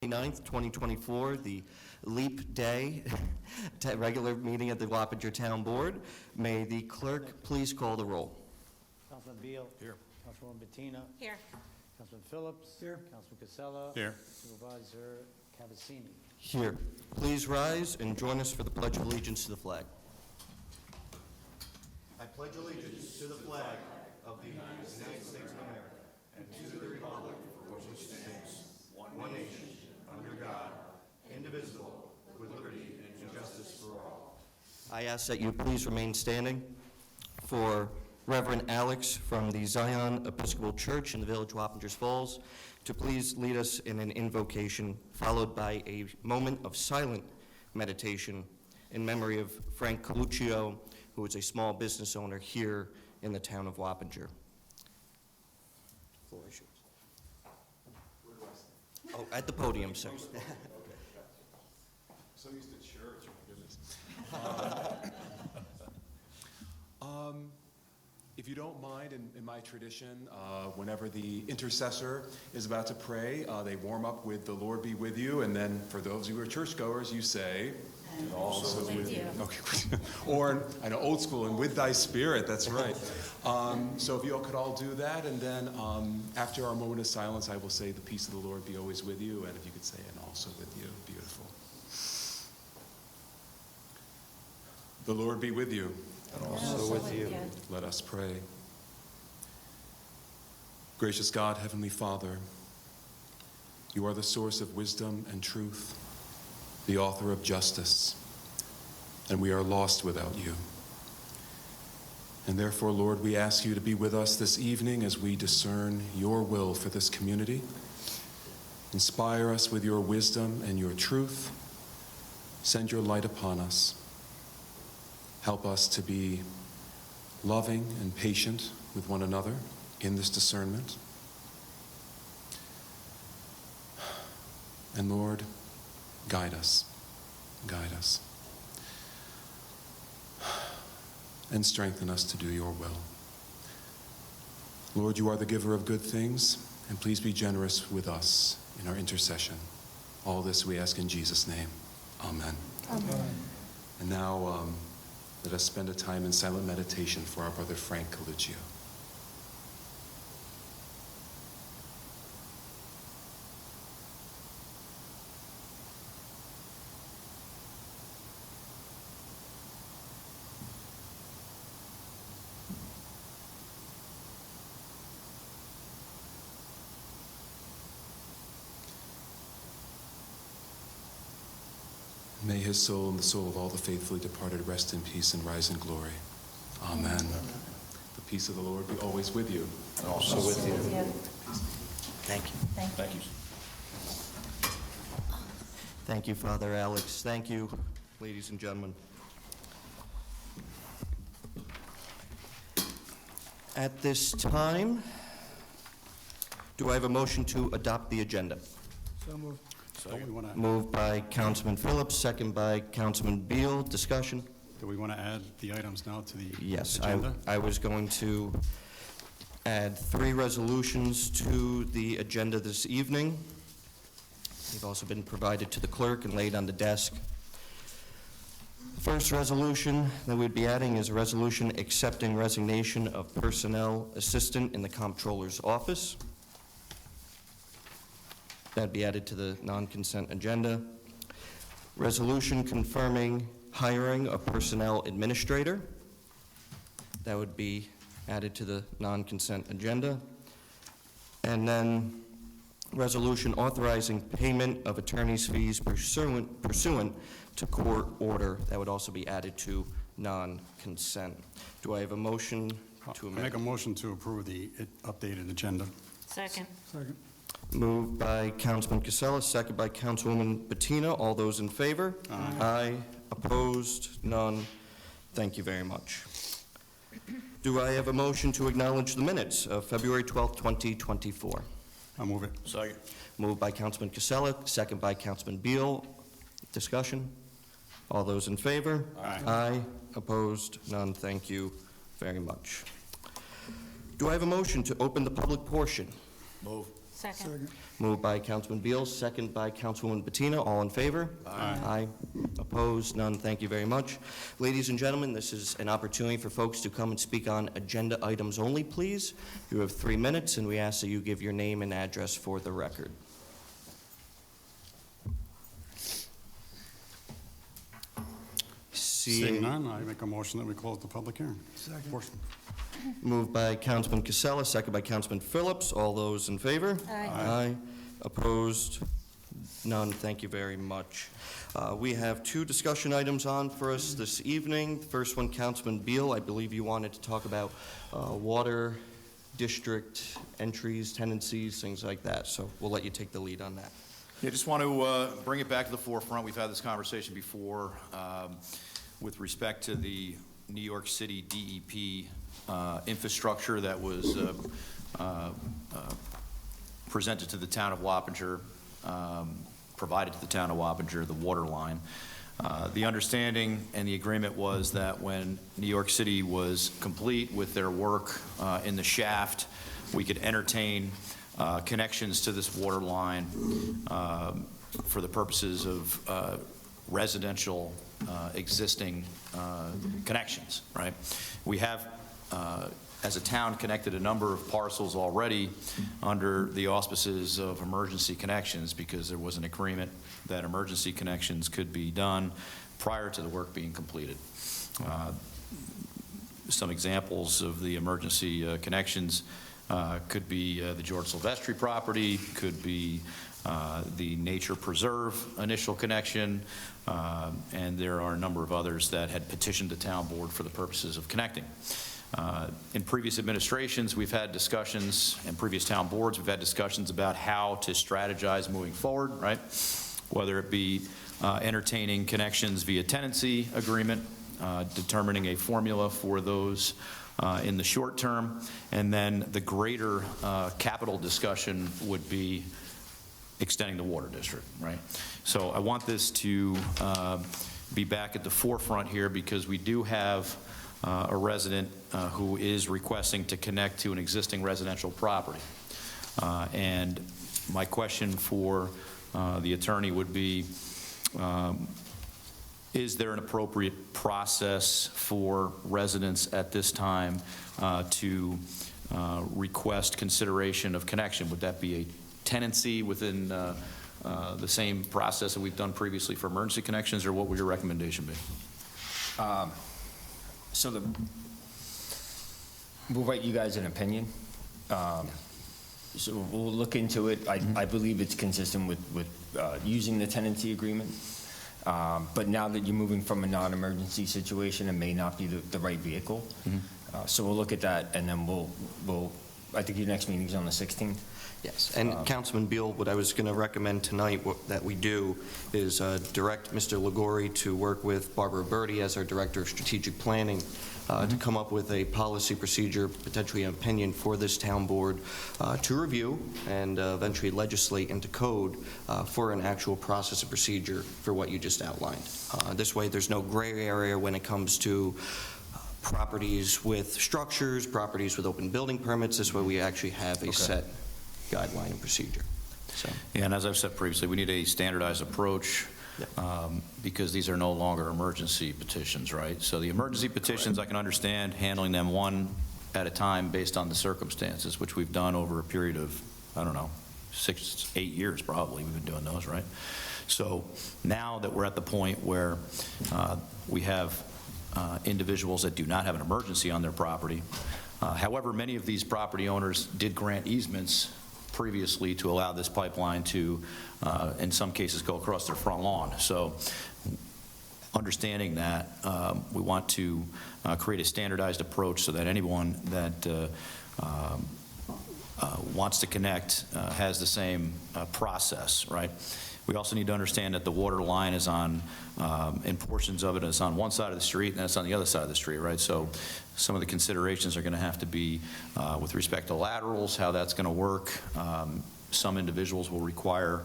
29th, 2024, the Leap Day regular meeting of the Wappinger Town Board. May the clerk please call the roll. Councilman Beal. Here. Councilwoman Bettina. Here. Councilman Phillips. Here. Councilman Casella. Here. Supervisor Cavazzini. Here. Please rise and join us for the Pledge of Allegiance to the flag. I pledge allegiance to the flag of the United States of America and to the republic for which it stands, one nation, under God, indivisible, with liberty and justice for all. I ask that you please remain standing for Reverend Alex from the Zion Episcopal Church in the village of Wappingers Falls to please lead us in an invocation, followed by a moment of silent meditation in memory of Frank Coluccio, who is a small business owner here in the town of Wappinger. Floor is yours. Oh, at the podium, sir. So used to church, my goodness. If you don't mind, in my tradition, whenever the intercessor is about to pray, they warm up with "The Lord be with you," and then for those of you who are churchgoers, you say, "And also with you." Okay. Or, I know, old school, "And with thy spirit," that's right. So if you all could all do that, and then after our moment of silence, I will say, "The peace of the Lord be always with you," and if you could say, "And also with you." Beautiful. The Lord be with you. And also with you. Let us pray. Gracious God, Heavenly Father, you are the source of wisdom and truth, the author of justice, and we are lost without you. And therefore, Lord, we ask you to be with us this evening as we discern your will for this community. Inspire us with your wisdom and your truth. Send your light upon us. Help us to be loving and patient with one another in this discernment. And Lord, guide us. Guide us. And strengthen us to do your will. Lord, you are the giver of good things, and please be generous with us in our intercession. All this we ask in Jesus' name. Amen. Amen. And now, let us spend a time in silent meditation for our brother Frank Coluccio. May his soul and the soul of all the faithfully departed rest in peace and rise in glory. Amen. The peace of the Lord be always with you. And also with you. Thank you. Thank you. Thank you, Father Alex. Thank you, ladies and gentlemen. At this time, do I have a motion to adopt the agenda? So moved. Moved by Councilman Phillips, second by Councilman Beal. Discussion? Do we want to add the items now to the Yes, agenda? I was going to add 3 resolutions to the agenda this evening. They've also been provided to the clerk and laid on the desk. The first resolution that we'd be adding is a resolution accepting resignation of personnel assistant in the comptroller's office. That'd be added to the non-consent agenda. Resolution confirming hiring a personnel administrator. That would be added to the non-consent agenda. And then resolution authorizing payment of attorney's fees pursuant to court order. That would also be added to non-consent. Do I have a motion to I amend? make a motion to approve the updated agenda. Second. Second. Moved by Councilman Casella, second by Councilwoman Bettina. All those in favor? Aye. Aye. Opposed? None. Thank you very much. Do I have a motion to acknowledge the minutes of February 12th, 2024? I'll move it. Second. Moved by Councilman Casella, second by Councilman Beal. Discussion? All those in favor? Aye. Aye. Opposed? None. Thank you very much. Do I have a motion to open the public portion? Move. Second. Moved by Councilman Beal, second by Councilwoman Bettina. All in favor? Aye. Opposed? None. Thank you very much. Ladies and gentlemen, this is an opportunity for folks to come and speak on agenda items only, please. You have 3 minutes, and we ask that you give your name and address for the record. Seeing none, I make a motion that we close the public hearing. Second. Moved by Councilman Casella, second by Councilman Phillips. All those in favor? Aye. Opposed? None. Thank you very much. We have 2 discussion items on for us this evening. The first one, Councilman Beal, I believe you wanted to talk about water district entries, tenancies, things like that. So we'll let you take the lead on that. Yeah, just want to bring it back to the forefront. We've had this conversation before with respect to the New York City DEP infrastructure that was presented to the town of Wappinger, provided to the town of Wappinger, the water line. The understanding and the agreement was that when New York City was complete with their work in the shaft, we could entertain connections to this water line for the purposes of residential existing connections, right? We have, as a town, connected a number of parcels already under the auspices of emergency connections because there was an agreement that emergency connections could be done prior to the work being completed. Some examples of the emergency connections could be the George Silvestri property, could be the Nature Preserve initial connection, and there are a number of others that had petitioned the town board for the purposes of connecting. In previous administrations, we've had discussions, and previous town boards, we've had discussions about how to strategize moving forward, right? Whether it be entertaining connections via tenancy agreement, determining a formula for those in the short term, and then the greater capital discussion would be extending the water district, right? So I want this to be back at the forefront here because we do have a resident who is requesting to connect to an existing residential property. And my question for the attorney would be, is there an appropriate process for residents at this time to request consideration of connection? Would that be a tenancy within the same process that we've done previously for emergency connections, or what would your recommendation be? So we'll write you guys an opinion. So we'll look into it. I believe it's consistent with using the tenancy agreement. But now that you're moving from a non-emergency situation, it may not be the right vehicle. So we'll look at that, and then we'll I think your next meeting is on the 16th. Yes, and Councilman Beal, what I was going to recommend tonight that we do is direct Mr. Ligori to work with Barbara Birdie as our Director of Strategic Planning to come up with a policy procedure, potentially an opinion for this town board to review and eventually legislate into code for an actual process and procedure for what you just outlined. This way, there's no gray area when it comes to properties with structures, properties with open building permits. This way, we actually have a set guideline and procedure. So. Yeah, and as I've said previously, we need a standardized approach because these are no longer emergency petitions, right? So the emergency petitions, I can understand handling them one at a time based on the circumstances, which we've done over a period of, I don't know, 6, 8 years probably we've been doing those, right? So now that we're at the point where we have individuals that do not have an emergency on their property, however, many of these property owners did grant easements previously to allow this pipeline to, in some cases, go across their front lawn. So understanding that, we want to create a standardized approach so that anyone that wants to connect has the same process, right? We also need to understand that the water line is on, in portions of it, it's on one side of the street and it's on the other side of the street, right? So some of the considerations are going to have to be with respect to laterals, how that's going to work. Some individuals will require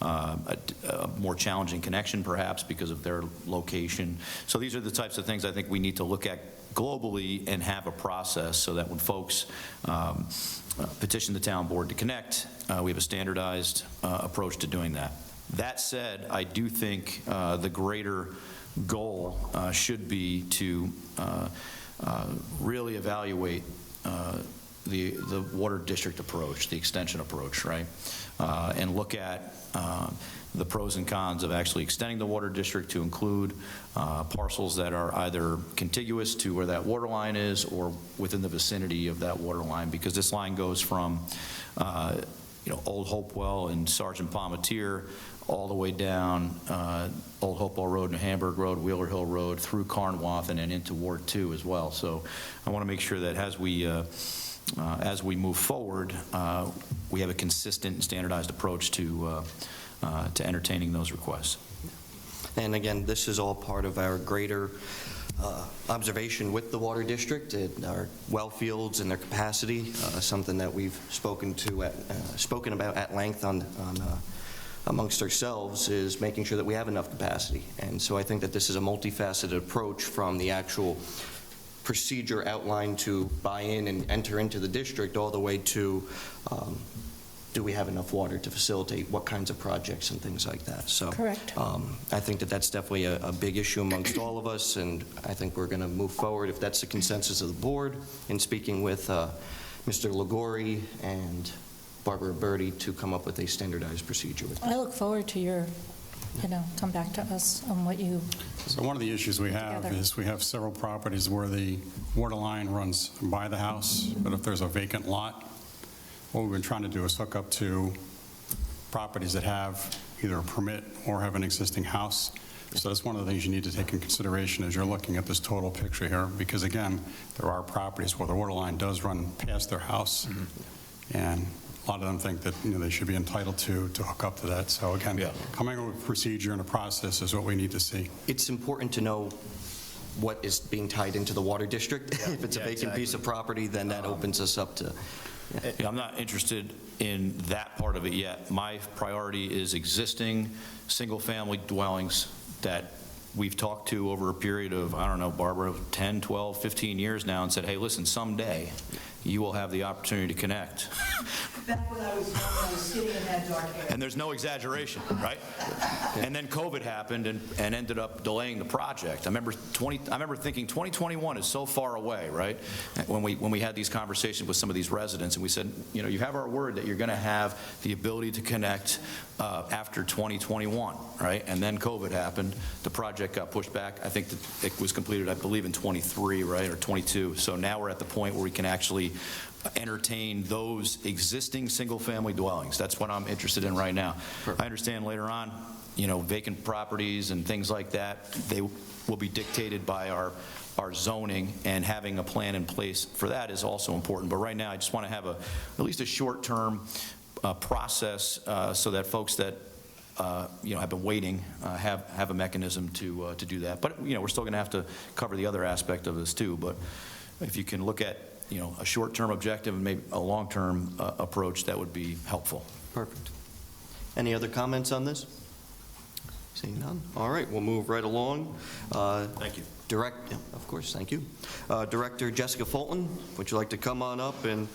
a more challenging connection perhaps because of their location. So these are the types of things I think we need to look at globally and have a process so that when folks petition the town board to connect, we have a standardized approach to doing that. That said, I do think the greater goal should be to really evaluate the water district approach, the extension approach, right? And look at the pros and cons of actually extending the water district to include parcels that are either contiguous to where that water line is or within the vicinity of that water line, because this line goes from Old Hopewell and Sergeant Palmatier all the way down Old Hopewell Road and Hamburg Road, Wheeler Hill Road, through Carnwath, and then into Ward 2 as well. So I want to make sure that as we move forward, we have a consistent and standardized approach to entertaining those requests. And again, this is all part of our greater observation with the water district and our well fields and their capacity, something that we've spoken about at length on amongst ourselves, is making sure that we have enough capacity. And so I think that this is a multifaceted approach, from the actual procedure outlined to buy in and enter into the district, all the way to do we have enough water to facilitate what kinds of projects and things like that. So Correct. I think that that's definitely a big issue amongst all of us, and I think we're going to move forward, if that's the consensus of the board, in speaking with Mr. Liguori and Barbara Birdie to come up with a standardized procedure. I look forward to your, come back to us on what you, So one of the issues we have Together. is we have several properties where the water line runs by the house, but if there's a vacant lot, what we've been trying to do is hook up to properties that have either a permit or have an existing house. So that's one of the things you need to take in consideration as you're looking at this total picture here, because again, there are properties where the water line does run past their house, and a lot of them think that they should be entitled to hook up to that. So again, coming up with a procedure and a process is what we need to see. It's important to know what is being tied into the water district. If it's a vacant piece of property, then that opens us up to... Yeah, I'm not interested in that part of it yet. My priority is existing single-family dwellings that we've talked to over a period of, I don't know, Barbara, 10, 12, 15 years now, and said, hey, listen, someday you will have the opportunity to connect. Back when I was young, I was sitting in that dark area. And there's no exaggeration, right? And then COVID happened and ended up delaying the project. I remember thinking 2021 is so far away, right? When we had these conversations with some of these residents, and we said, you have our word that you're going to have the ability to connect after 2021, right? And then COVID happened. The project got pushed back. I think that it was completed, I believe, in 23, right, or 22. So now we're at the point where we can actually entertain those existing single-family dwellings. That's what I'm interested in right now. I understand later on, vacant properties and things like that, they will be dictated by our zoning, and having a plan in place for that is also important. But right now, I just want to have at least a short-term process so that folks that have been waiting have a mechanism to do that. But we're still going to have to cover the other aspect of this too. But if you can look at a short-term objective and maybe a long-term approach, that would be helpful. Perfect. Any other comments on this? Seeing none. All right, we'll move right along. Thank you. Of course, thank you. Director Jessica Fulton, would you like to come on up? And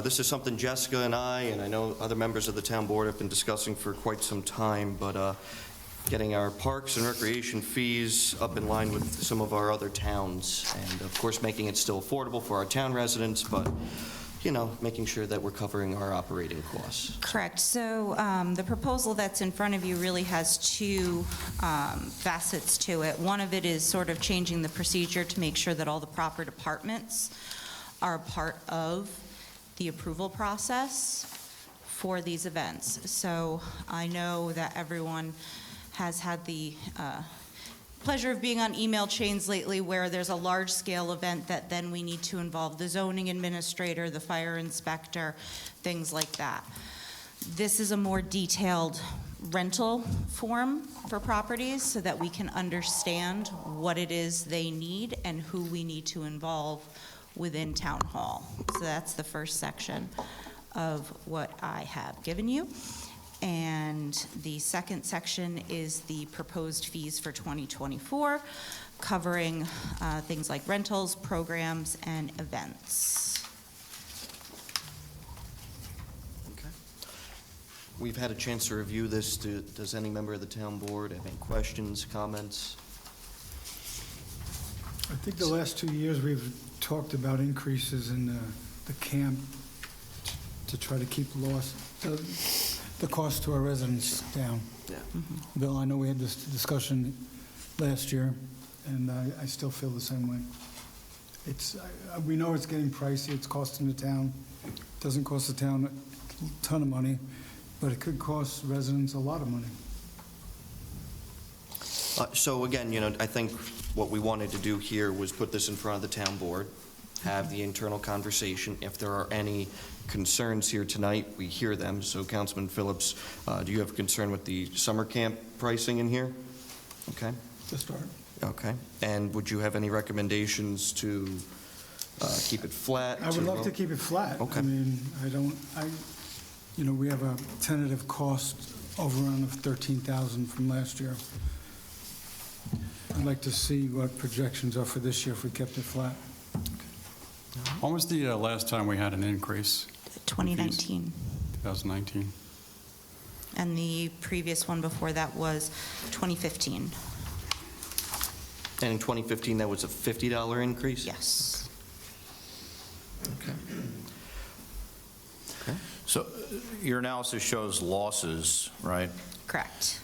this is something Jessica and I know other members of the town board have been discussing for quite some time, but getting our parks and recreation fees up in line with some of our other towns, and of course making it still affordable for our town residents, but making sure that we're covering our operating costs. Correct. So the proposal that's in front of you really has two facets to it. One of it is sort of changing the procedure to make sure that all the proper departments are a part of the approval process for these events. So I know that everyone has had the pleasure of being on email chains lately where there's a large-scale event that then we need to involve the zoning administrator, the fire inspector, things like that. This is a more detailed rental form for properties so that we can understand what it is they need and who we need to involve within town hall. So that's the first section of what I have given you. And the second section is the proposed fees for 2024, covering things like rentals, programs, and events. Okay. We've had a chance to review this. Does any member of the town board have any questions, comments? I think the last 2 years, we've talked about increases in the camp to try to keep the cost to our residents down. Yeah. Bill, I know we had this discussion last year, and I still feel the same way. We know it's getting pricey, it's costing the town. It doesn't cost the town a ton of money, but it could cost residents a lot of money. So again, I think what we wanted to do here was put this in front of the town board, have the internal conversation. If there are any concerns here tonight, we hear them. So Councilman Phillips, do you have a concern with the summer camp pricing in here? Okay. To start. Okay. And would you have any recommendations to keep it flat? I would love to keep it flat. Okay. I mean, we have a tentative cost overrun of $13,000 from last year. I'd like to see what projections are for this year if we kept it flat. When was the last time we had an increase? 2019. 2019. And the previous one before that was 2015. And in 2015, that was a $50 increase? Yes. Okay. So your analysis shows losses, right? Correct.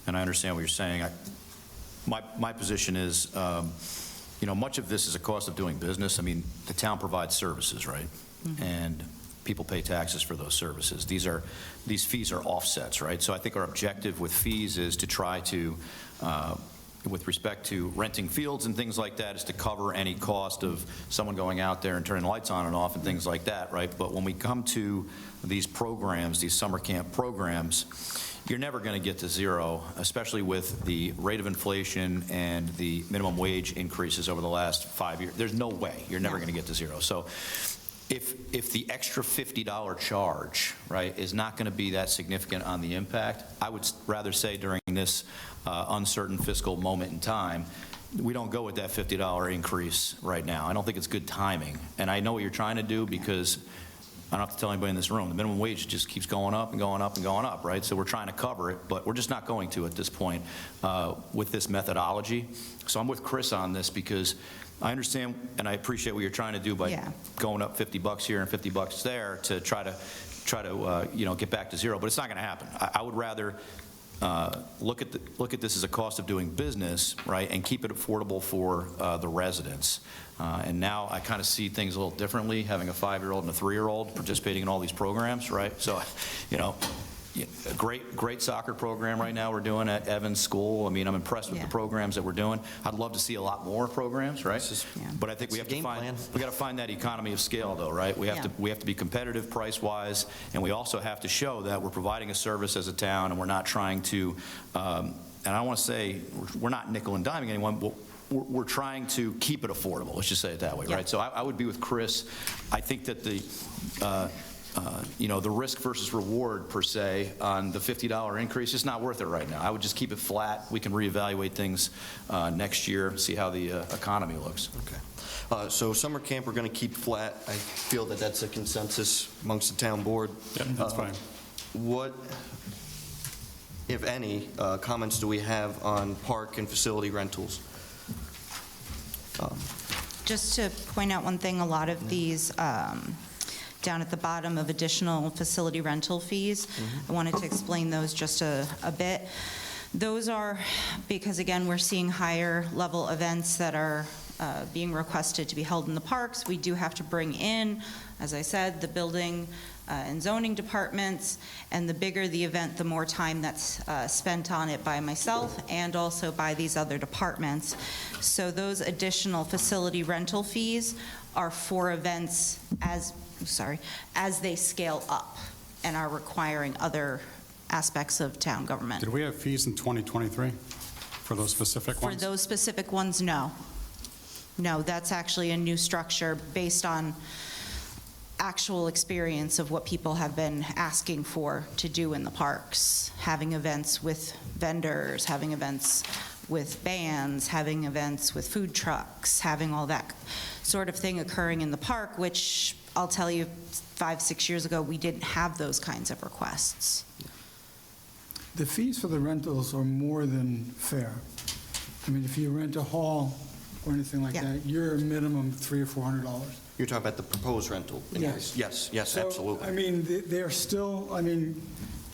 And I understand what you're saying. My position is, much of this is a cost of doing business. I mean, the town provides services, right? And people pay taxes for those services. These fees are offsets, right? So I think our objective with fees is to try to, with respect to renting fields and things like that, is to cover any cost of someone going out there and turning lights on and off and things like that, right? But when we come to these programs, these summer camp programs, you're never going to get to zero, especially with the rate of inflation and the minimum wage increases over the last 5 years. There's no way you're never going to get to zero. So if the extra $50 charge, right, is not going to be that significant on the impact, I would rather say during this uncertain fiscal moment in time, we don't go with that $50 increase right now. I don't think it's good timing. And I know what you're trying to do because I don't have to tell anybody in this room. The minimum wage just keeps going up and going up and going up, right? So we're trying to cover it, but we're just not going to at this point with this methodology. So I'm with Chris on this because I understand and I appreciate what you're trying to do by going up $50 here and $50 there to try to get back to zero, but it's not going to happen. I would rather look at this as a cost of doing business, right, and keep it affordable for the residents. And now I kind of see things a little differently, having a 5-year-old and a 3-year-old participating in all these programs, right? So, a great soccer program right now we're doing at Evans School. I mean, I'm impressed with the programs that we're doing. I'd love to see a lot more programs, right? But I think we got to find that economy of scale, though, right? We have to be competitive price-wise, and we also have to show that we're providing a service as a town, and we're not trying to. And I want to say we're not nickel and diming anyone, but we're trying to keep it affordable. Let's just say it that way, right? So I would be with Chris. I think that the risk versus reward per se on the $50 increase is not worth it right now. I would just keep it flat. We can reevaluate things next year, see how the economy looks. Okay. So summer camp we're going to keep flat. I feel that that's a consensus amongst the town board. Yep, that's fine. What, if any, comments do we have on park and facility rentals? Just to point out one thing, a lot of these down at the bottom of additional facility rental fees, I wanted to explain those just a bit. Those are because, again, we're seeing higher level events that are being requested to be held in the parks. We do have to bring in, as I said, the building and zoning departments, and the bigger the event, the more time that's spent on it by myself and also by these other departments. So those additional facility rental fees are for events as they scale up and are requiring other aspects of town government. Did we have fees in 2023 for those specific ones? For those specific ones, no. No, that's actually a new structure based on actual experience of what people have been asking for to do in the parks, having events with vendors, having events with bands, having events with food trucks, having all that sort of thing occurring in the park, which I'll tell you, 5-6 years ago, we didn't have those kinds of requests. The fees for the rentals are more than fair. I mean, if you rent a hall or anything like Yeah. that, you're a minimum $300 or $400. You're talking about the proposed rental? Yes. Yes, So, absolutely. I mean, they're still, I mean,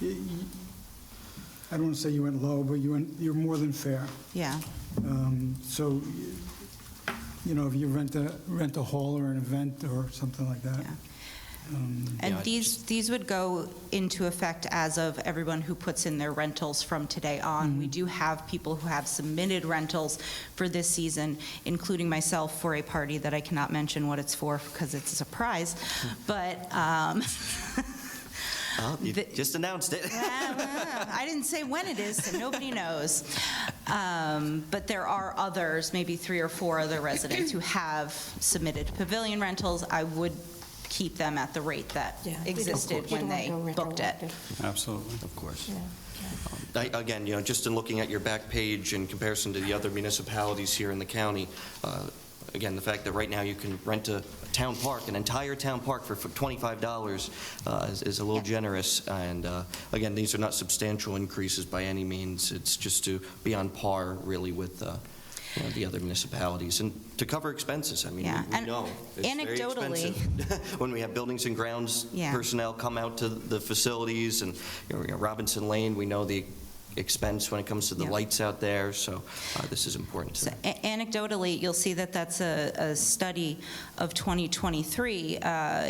I don't want to say you went low, but you're more than fair. Yeah. So, you know, if you rent a hall or an event or something like that. Yeah. um, And Yeah, these would go into effect as of everyone who puts in their rentals from today on. We do have people who have submitted rentals for this season, including myself, for a party that I cannot mention what it's for because it's a surprise. But Oh, you the- just announced it. I didn't say when it is, so nobody knows. But there are others, maybe 3 or 4 other residents who have submitted pavilion rentals. I would keep them at the rate that Yeah, we don't- existed we when don't they want to go booked it. retroactive. Absolutely. Of course. Yeah, Again, you know, just in looking at your back page in comparison to the other municipalities here in the county, again, the fact that right now you can rent a town park, an entire town park for $25 is a little generous. And again, these are not substantial increases by any means. It's just to be on par, really, with you know, the other municipalities and to cover expenses. I mean, Yeah, we and know it's very anecdotally- expensive when we have buildings and grounds Yeah. personnel come out to the facilities, and you know, Robinson Lane, we know the expense when it comes to the Yeah. lights out there, so this is important So, to anecdotally, you'll see that that's a study of 2023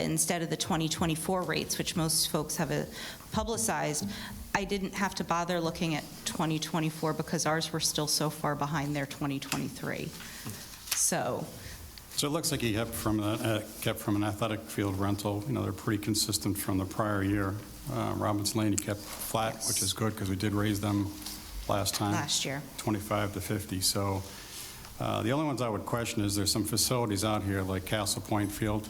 instead of the 2024 rates, which most folks have publicized. I didn't have to bother looking at 2024 because ours were still so far behind their 2023. So, So it looks like you kept from an athletic field rental, you know, they're pretty consistent from the prior year. Robinson Lane, you kept flat, Yes. which is good because we did raise them last time. last year. 25 to 50. So the only ones I would question is there's some facilities out here like Castle Point Field.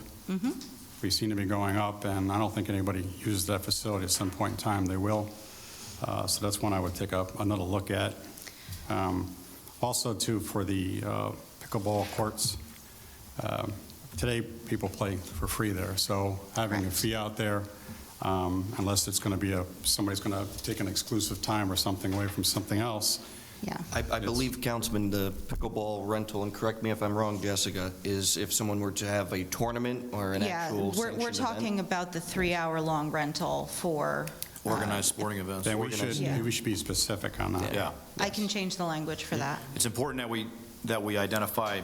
We seem to be going up, and I don't think anybody uses that facility at some point in time. They will. So that's one I would take another look at. Also, too, for the pickleball courts, today people play for free there. So having a fee out there, unless it's going to be somebody's going to take an exclusive time or something away from something else. Yeah. I believe, Councilman, the pickleball rental, and correct me if I'm wrong, Jessica, is if someone were to have a tournament or an actual Yeah, we're sanctioned talking event? about the 3-hour-long rental for, Organized sporting events. Then Yeah. we should be specific on that. Yeah. I can change the language for that. It's important that we identify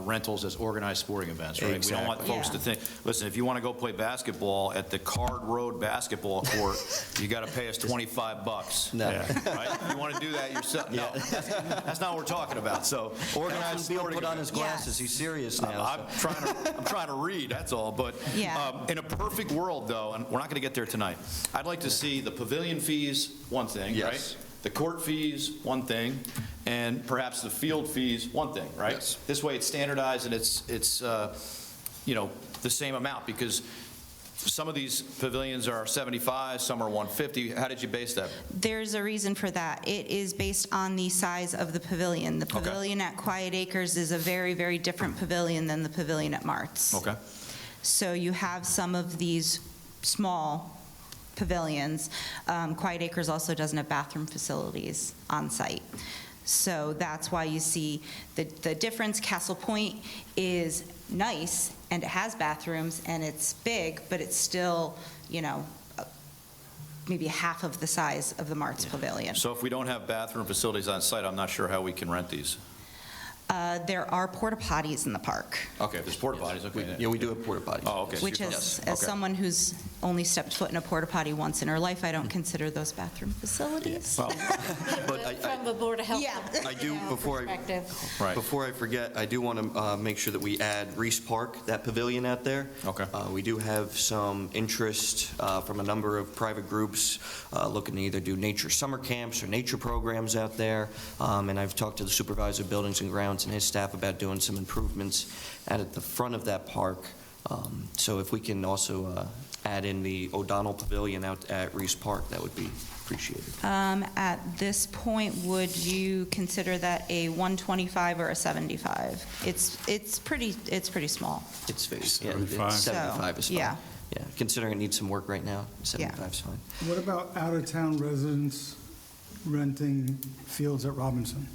rentals as organized sporting events, right? We don't want Exactly. folks to think, listen, if you want to go play basketball at the Card Road basketball court, you got to pay us $25. No. Yeah. Right? If you want to do that yourself, no, that's not what we're talking about. So organized Bill sporting put on his events. glasses, he's serious now. I'm trying to read, that's all. But Yeah. in a perfect world, though, and we're not going to get there tonight, I'd like to see the pavilion fees, one thing, Yes. right? The court fees, one thing, and perhaps the field fees, one thing, right? Yes. This way it's standardized and it's you know, the same amount, because some of these pavilions are 75, some are 150. How did you base that? There's a reason for that. It is based on the size of the pavilion. The Okay. pavilion at Quiet Acres is a very, very different pavilion than the pavilion at Mart's. Okay. So you have some of these small pavilions. Quiet Acres also doesn't have bathroom facilities on site. So that's why you see the difference. Castle Point is nice, and it has bathrooms, and it's big, but it's still, you know, maybe half of the size of the Mart's Pavilion. So if we don't have bathroom facilities on site, I'm not sure how we can rent these. There are porta potties in the park, Okay, if there's porta potties, okay. Yeah, we do have porta potties. Oh, okay. so which you're- is, yes, as okay. someone who's only stepped foot in a porta potty once in her life, I don't consider those bathroom facilities. Well, But From the Board of Health. Yeah. I do, before Right. I forget, I do want to make sure that we add Reese Park, that pavilion out there. Okay. We do have some interest from a number of private groups looking to either do nature summer camps or nature programs out there. And I've talked to the supervisor of buildings and grounds and his staff about doing some improvements out at the front of that park So if we can also add in the O'Donnell Pavilion out at Reese Park, that would be appreciated. At this point, would you consider that a 125 or a 75? It's pretty small. It's very, 75? 75 is fine. Yeah. Yeah, considering it needs some work right now, 75 is fine. What about out-of-town residents renting fields at Robinson?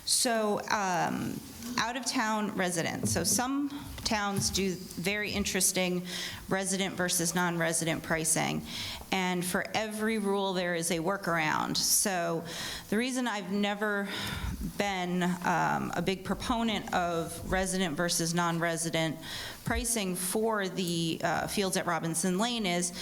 So, out-of-town residents, so some towns do very interesting resident versus non-resident pricing, and for every rule, there is a workaround. So, the reason I've never been a big proponent of resident versus non-resident pricing for the fields at Robinson Lane is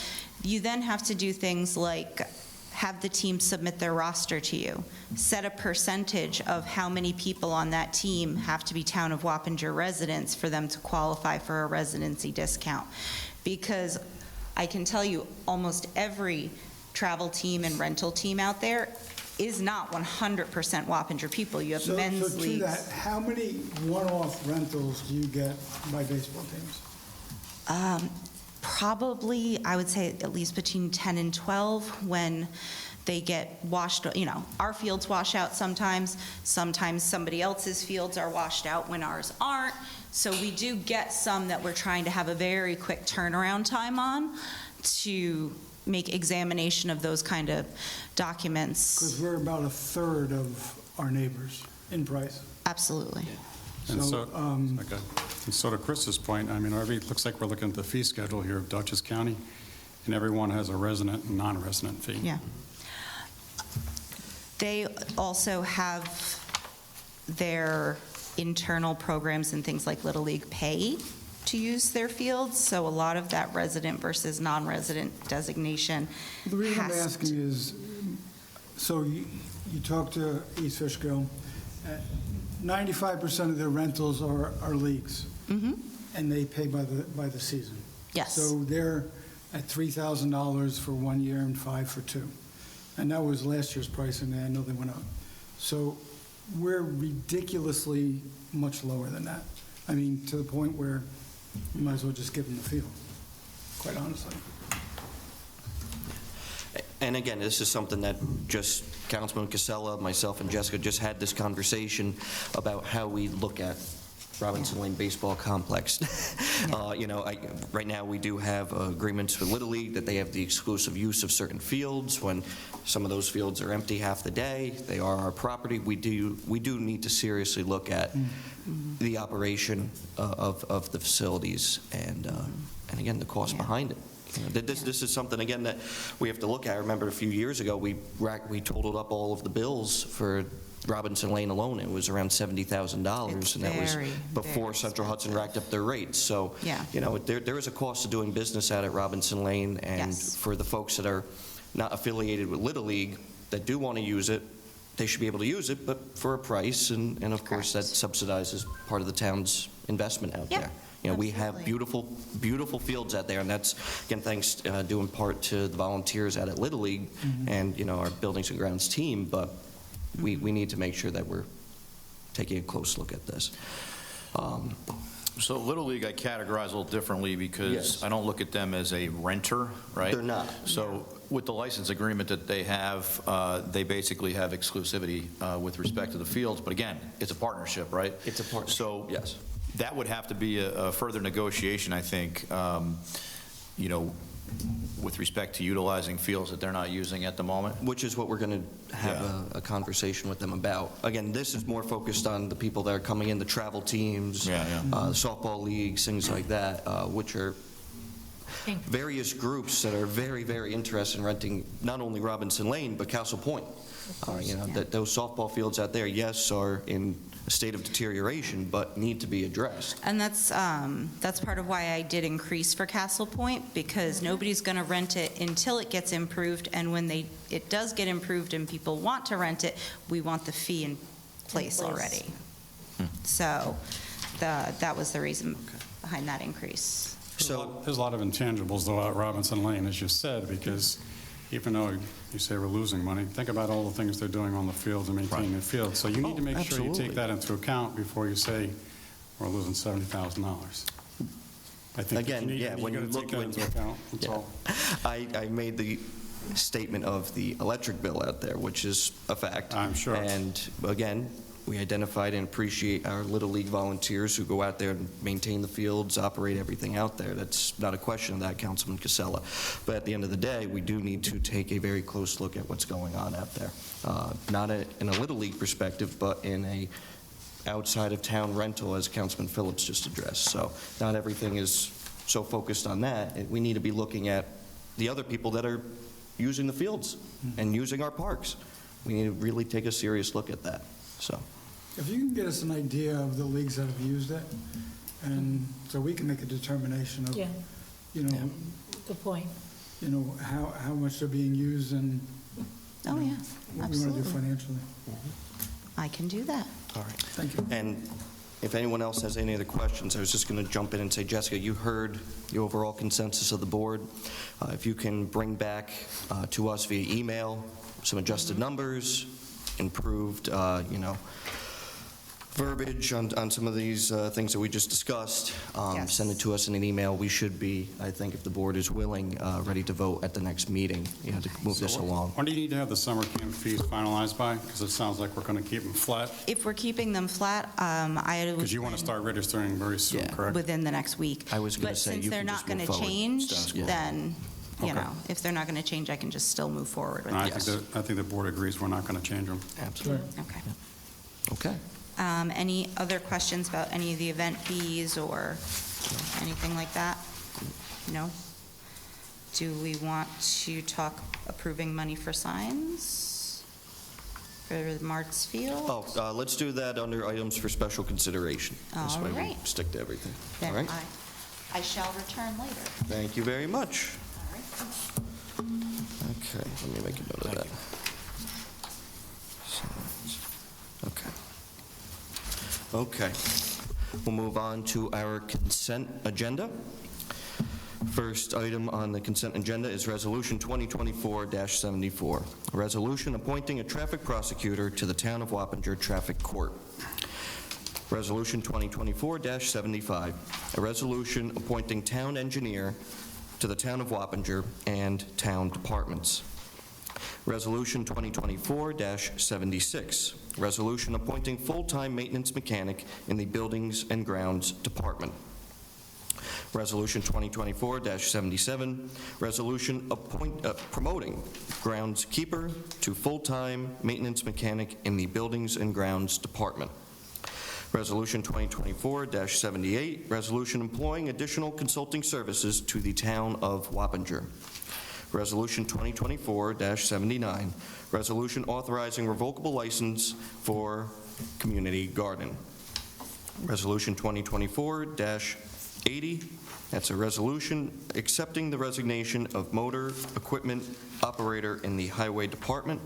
you then have to do things like have the team submit their roster to you, set a percentage of how many people on that team have to be Town of Wappinger residents for them to qualify for a residency discount. Because I can tell you, almost every travel team and rental team out there is not 100% Wappinger people. You have men's So to leagues. that, how many one-off rentals do you get by baseball teams? Probably, I would say at least between 10 and 12 when they get washed, our fields wash out sometimes. Sometimes somebody else's fields are washed out when ours aren't. So we do get some that we're trying to have a very quick turnaround time on to make examination of those kind of documents. Because we're about a third of our neighbors in price. Absolutely. And So, okay. And so to Chris's point, I mean, it looks like we're looking at the fee schedule here of Dutchess County, and everyone has a resident and non-resident fee. Yeah. They also have their internal programs and things like Little League pay to use their fields, so a lot of that resident versus non-resident designation The reason I'm has asking is, so you talk to East Fishkill, 95% of their rentals are leagues, and they pay by the season. Yes. So they're at $3,000 for 1 year and 5 for 2. And that was last year's price, and I know they went up. So we're ridiculously much lower than that. I mean, to the point where you might as well just give them the field, quite honestly. And again, this is something that just Councilman Casella, myself, and Jessica just had this conversation about how we look at Robinson Lane Baseball Complex. Right now, we do have agreements with Little League that they have the exclusive use of certain fields. When some of those fields are empty half the day, they are our property. We do need to seriously look at the operation of the facilities and again, the cost behind it. This is something, again, that we have to look at. I remember a few years ago, we totaled up all of the bills for Robinson Lane alone. It was around $70,000, and that was before Central Hudson racked up their rates. So, Yeah. there is a cost to doing business out at Robinson Lane, and Yes. for the folks that are not affiliated with Little League that do want to use it, they should be able to use it, but for a price, and of course, that subsidizes part of the town's investment out Yep. there. We have beautiful, beautiful fields out there, and that's, again, thanks due in part to the volunteers out at Little League and, our Buildings and Grounds team, but we need to make sure that we're taking a close look at this. So Little League, I categorize a little differently because Yes. I don't look at them as a renter, right? They're not. So with the license agreement that they have, they basically have exclusivity with respect to the fields. But again, it's a partnership, right? It's a partnership, So yes. that would have to be a further negotiation, I think, with respect to utilizing fields that they're not using at the moment. Which is what we're going to have a conversation with them about. Again, this is more focused on the people that are coming in, the travel teams, softball leagues, things like that, which are various groups that are very, very interested in renting not only Robinson Lane, but Castle Point. Those softball fields out there, yes, are in a state of deterioration, but need to be addressed. And that's part of why I did increase for Castle Point, because nobody's going to rent it until it gets improved, and when it does get improved and people want to rent it, we want the fee in place already. So that was the reason behind that increase. There's a lot of intangibles, though, out at Robinson Lane, as you said, because even though you say we're losing money, think about all the things they're doing on the fields and maintaining the fields. So you need to make sure you take that into account before you say we're losing $70,000. I think that Again, yeah, when you gotta look, take that into account, that's yeah. all. I made the statement of the electric bill out there, which is a fact. I'm sure. And again, we identified and appreciate our Little League volunteers who go out there and maintain the fields, operate everything out there. That's not a question of that, Councilman Casella. But at the end of the day, we do need to take a very close look at what's going on out there. Not in a Little League perspective, but in a outside of town rental, as Councilman Phillips just addressed. So not everything is so focused on that. We need to be looking at the other people that are using the fields and using our parks. We need to really take a serious look at that, so. If you can get us an idea of the leagues that have used it, and so we can make a determination of, Yeah, you know, good point. how much they're being used and Oh, yeah, what we want to do absolutely. financially. I can do that. All right. Thank you. And if anyone else has any other questions, I was just going to jump in and say, Jessica, you heard the overall consensus of the board. If you can bring back to us via email some adjusted numbers, improved, verbiage on some of these things that we just discussed, Yes. send it to us in an email. We should be, I think, if the board is willing, ready to vote at the next meeting, to move this along. When do you need to have the summer camp fees finalized by? Because it sounds like we're going to keep them flat, If we're keeping them flat, I would... because you want to start registering very soon, Yeah. correct? Within the next week. I was gonna say, you can just But move since they're not forward. going to Status change, quo. then, Okay. if they're not going to change, I can just still move forward with And I it. think the board agrees we're not going to change them. Absolutely. Okay. Okay. Any other questions about any of the event fees or anything like that? No? Do we want to talk approving money for signs for Mart's Field? Oh, let's do that under items for special consideration. This All way we right. stick to everything. All Then right? I shall return later. Thank you very much. All right. Okay, let me make a note of that. Okay. Okay. We'll move on to our consent agenda. First item on the consent agenda is Resolution 2024-74, a resolution appointing a traffic prosecutor to the Town of Wappinger Traffic Court. Resolution 2024-75, a resolution appointing town engineer to the Town of Wappinger and town departments. Resolution 2024-76, resolution appointing full-time maintenance mechanic in the Buildings and Grounds Department. Resolution 2024-77, resolution promoting groundskeeper to full-time maintenance mechanic in the Buildings and Grounds Department. Resolution 2024-78, resolution employing additional consulting services to the Town of Wappinger. Resolution 2024-79, resolution authorizing revocable license for community garden. Resolution 2024-80, that's a resolution accepting the resignation of motor equipment operator in the Highway Department.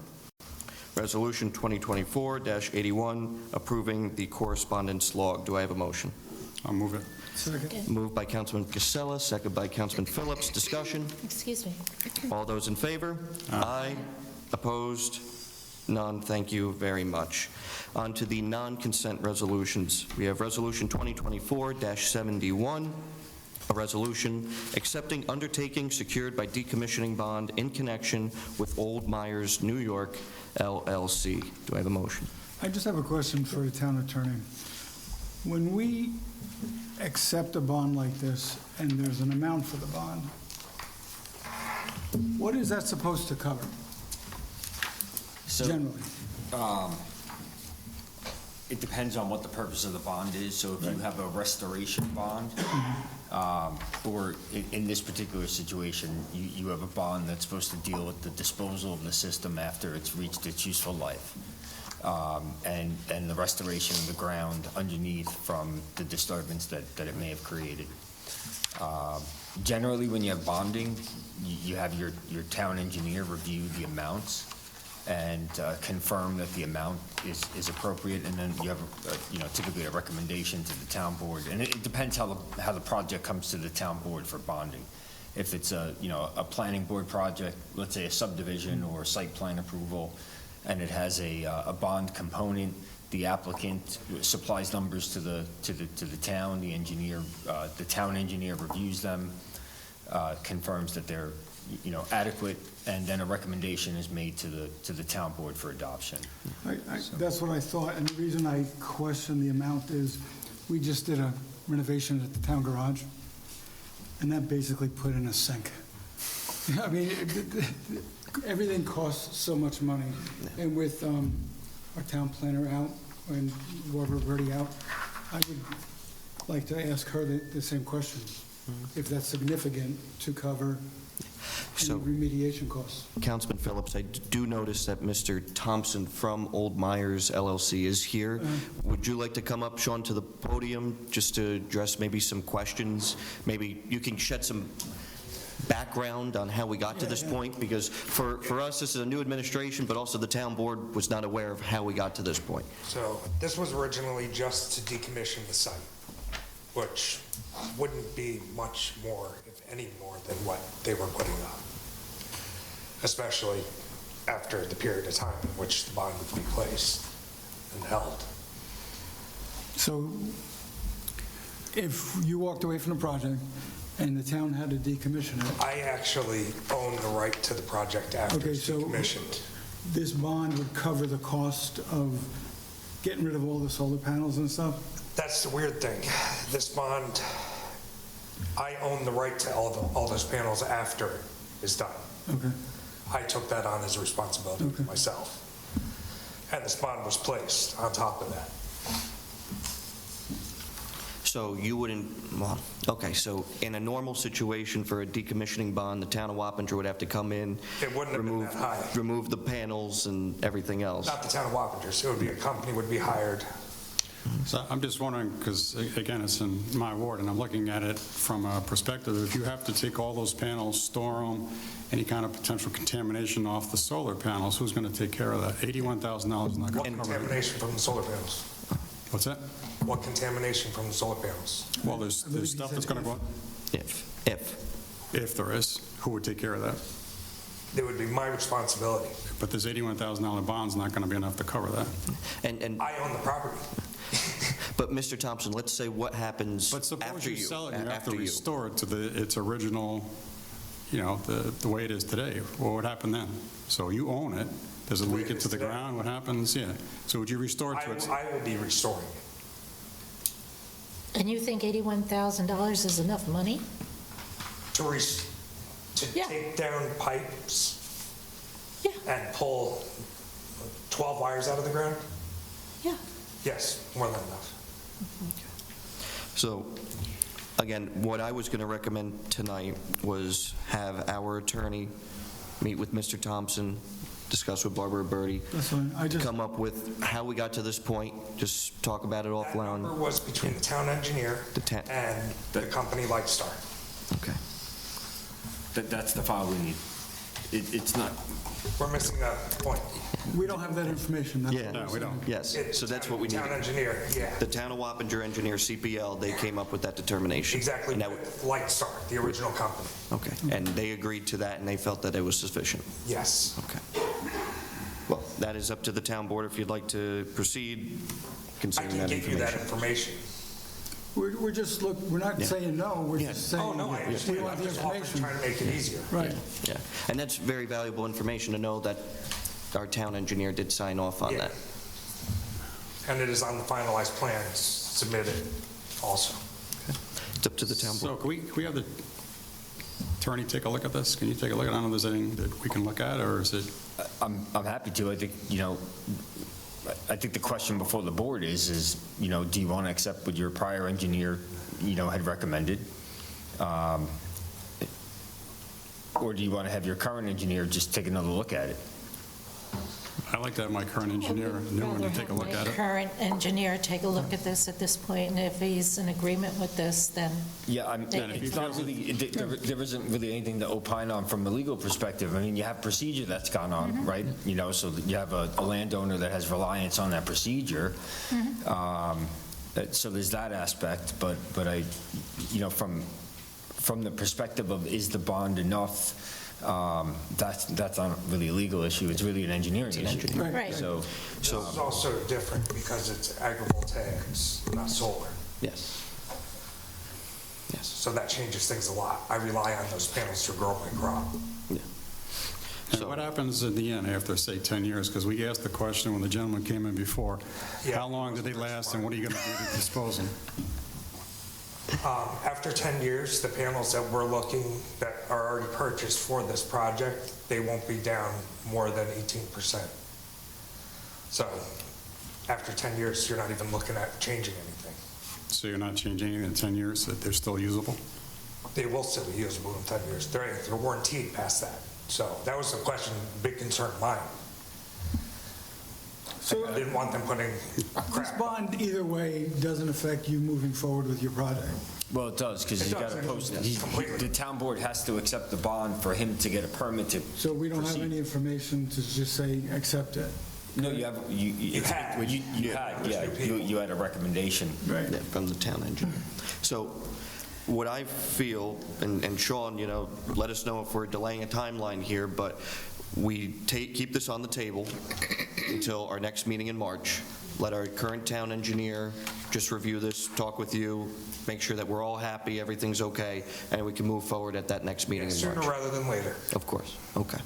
Resolution 2024-81, approving the correspondence log. Do I have a motion? I'll move it. Second. Moved by Councilman Casella, second by Councilman Phillips. Discussion? Excuse me. All those in favor? Aye. Opposed? None. Thank you very much. On to the non-consent resolutions. We have Resolution 2024-71, a resolution accepting undertaking secured by decommissioning bond in connection with Old Myers, New York, LLC. Do I have a motion? I just have a question for the town attorney. When we accept a bond like this and there's an amount for the bond, what is that supposed to cover, So, generally? It depends on what the purpose of the bond is. So if you have a restoration bond, or in this particular situation, you have a bond that's supposed to deal with the disposal of the system after it's reached its useful life, and the restoration of the ground underneath from the disturbance that it may have created. Generally, when you have bonding, you have your town engineer review the amounts and confirm that the amount is appropriate, and then you have, typically a recommendation to the town board. And it depends how the project comes to the town board for bonding. If it's a planning board project, let's say a subdivision or site plan approval, and it has a bond component. The applicant supplies numbers to the town. The town engineer reviews them, confirms that they're, adequate, and then a recommendation is made to the town board for adoption. That's what I thought, and the reason I question the amount is, we just did a renovation at the town garage, and that basically put in a sink. I mean, everything costs so much money, and with our town planner out and Barbara Birdie out, I would like to ask her the same question, if that's significant to cover any So- remediation costs. Councilman Phillips, I do notice that Mr. Thompson from Old Myers LLC is here. Would you like to come up, Sean, to the podium, just to address maybe some questions? Maybe you can shed some background on how we got to this point, because for us, this is a new administration, but also the town board was not aware of how we got to this point. So this was originally just to decommission the site, which wouldn't be much more, if any more, than what they were putting up, especially after the period of time in which the bond would be placed and held. So if you walked away from the project and the town had to decommission it, I actually own the right to the project after Okay, it's so- decommissioned. this bond would cover the cost of getting rid of all the solar panels and stuff? That's the weird thing. This bond, I own the right to all those panels after it's done. Okay. I took that on as a responsibility Okay. myself. And this bond was placed on top of that. So you wouldn't, well, okay, so in a normal situation for a decommissioning bond, the town of Wappinger would have to come in, It wouldn't have been that high. remove the panels and everything else. Not the town of Wappinger, so it would be a company would be hired. So I'm just wondering, because again, it's in my ward, and I'm looking at it from a perspective, if you have to take all those panels, store them, any kind of potential contamination off the solar panels, who's going to take care of that? $81,000 is not What going to cover it. contamination from the solar panels? What's that? What contamination from the solar panels? Well, there's stuff that's going to go, if there is, who would take care of that? It would be my responsibility. But this $81,000 bond's not going to be enough to cover that. And I own the property. But Mr. Thompson, let's say what happens But suppose after you you. sell it, and you have after to you. restore it to its original, the way it is today. What would happen then? So you own it, does it The way leak it into is the today. ground? What happens? Yeah. So would you restore it to its... I will be restoring it. And you think $81,000 is enough money? To Yeah. take down pipes Yeah. and pull 12 wires out of the ground? Yeah. Yes, more than enough. So, again, what I was going to recommend tonight was have our attorney meet with Mr. Thompson, discuss with Barbara Birdie, That's fine. I just, come up with how we got to this point, just talk about it That number offline. was between the town engineer The and the company Lightstar. Okay. That's the file we need. It's not, We're missing that point. we don't have that information. That's Yeah. all No, I'm we saying. don't. Yes, It's so that's what we need. Town engineer, yeah. The town of Wappinger engineer, CPL, they came up with that determination. Exactly, And that- with Lightstar, the original company. Okay, and they agreed to that, and they felt that it was sufficient. Yes. Okay. Well, that is up to the town board if you'd like to proceed, I considering can that get you that information. information. We're just, we're not Yeah. saying no, we're Yeah. just saying. Oh, no, I we understand. want I'm the just offering, information. trying to make it easier. Right. Yeah, and that's very valuable information to know that our town engineer did sign off on Yeah. that. And it is on the finalized plans submitted also. It's up to the town So board. can we have the attorney take a look at this? Can you take a look at it? I don't know if there's anything that we can look at, or is it... I'm happy to. I think, I think the question before the board is, do you want to accept what your prior engineer, had recommended? Or do you want to have your current engineer just take another look at it? I'd like to have my current engineer, new one, to take a look at My it. current engineer take a look at this at this point, and if he's in agreement with this, then Yeah, if it's not really, there isn't really anything to opine on from a legal perspective. I mean, you have procedure that's gone on, right? So that you have a landowner that has reliance on that procedure. So there's that aspect, but I, from the perspective of is the bond enough, that's not really a legal issue, it's really an engineering issue. Right. So, This is also different because it's agrivoltaics, not solar. Yes. Yes. So that changes things a lot. I rely on those panels to grow my crop. And what happens at the end after, say, 10 years? Because we asked the question when the gentleman came in before, Yeah. how long do they last and what are you going to do to dispose them? After 10 years, the panels that we're looking, that are already purchased for this project, they won't be down more than 18%. So after 10 years, you're not even looking at changing anything. So you're not changing anything in 10 years, that they're still usable? They will still be usable in 10 years. They're warranted past that. So that was the question, big concern of mine. So I didn't want them putting this crap. bond, either way, doesn't affect you moving forward with your project. well, it does, because It you got does, to post, completely. the town board has to accept the bond for him to get a permit to So we don't have proceed. any information to just say, accept it. No, you have, you had. well, you had, yeah, you had a recommendation. Right. Yeah, from the town engineer. So what I feel, and Sean, let us know if we're delaying a timeline here, but we keep this on the table until our next meeting in March. Let our current town engineer just review this, talk with you, make sure that we're all happy, everything's okay, and we can move forward at that next meeting in Sooner March. rather than later. Of course. Okay.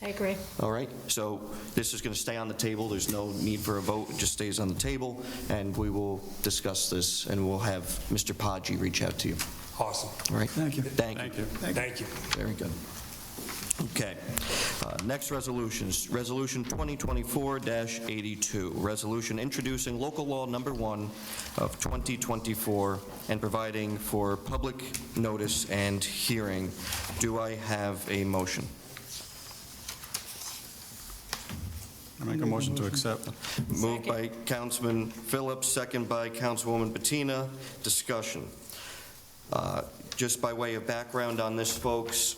I agree. All right, so this is going to stay on the table. There's no need for a vote. It just stays on the table, and we will discuss this, and we'll have Mr. Podgy reach out to you. Awesome. All right? Thank you. Thank you. Thank you. Very good. Okay. Next resolutions. Resolution 2024-82, resolution introducing local law number 1 of 2024 and providing for public notice and hearing. Do I have a motion? I make a motion to accept. Moved by Councilman Phillips, second by Councilwoman Bettina. Discussion. Just by way of background on this, folks,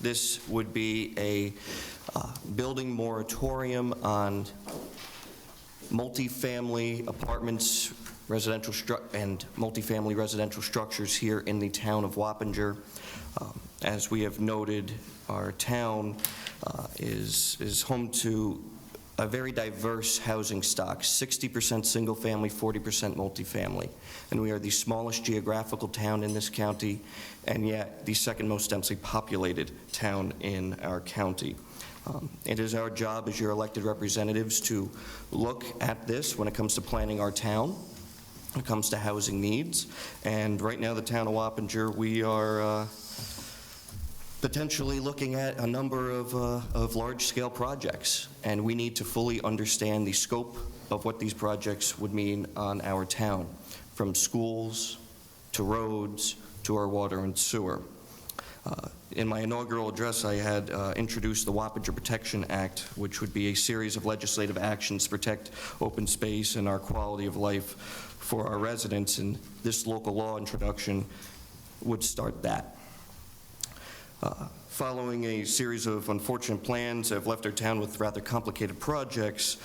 this would be a building moratorium on multifamily apartments, and multifamily residential structures here in the town of Wappinger. As we have noted, our town is home to a very diverse housing stock, 60% single-family, 40% multifamily. And we are the smallest geographical town in this county, and yet the second most densely populated town in our county. It is our job as your elected representatives to look at this when it comes to planning our town, when it comes to housing needs. And right now, the town of Wappinger, we are potentially looking at a number of large-scale projects, and we need to fully understand the scope of what these projects would mean on our town, from schools to roads to our water and sewer. In my inaugural address, I had introduced the Wappinger Protection Act, which would be a series of legislative actions to protect open space and our quality of life for our residents, and this local law introduction would start that. Following a series of unfortunate plans that have left our town with rather complicated projects,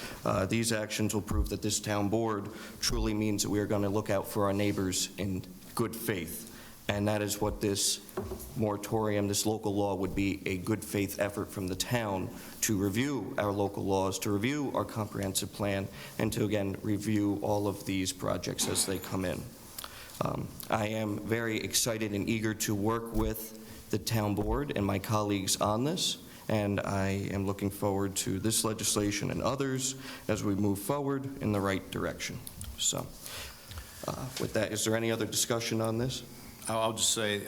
these actions will prove that this town board truly means that we are going to look out for our neighbors in good faith. And that is what this moratorium, this local law, would be, a good faith effort from the town to review our local laws, to review our comprehensive plan, and to, again, review all of these projects as they come in. I am very excited and eager to work with the town board and my colleagues on this, and I am looking forward to this legislation and others as we move forward in the right direction. So, with that, is there any other discussion on this? I'll just say,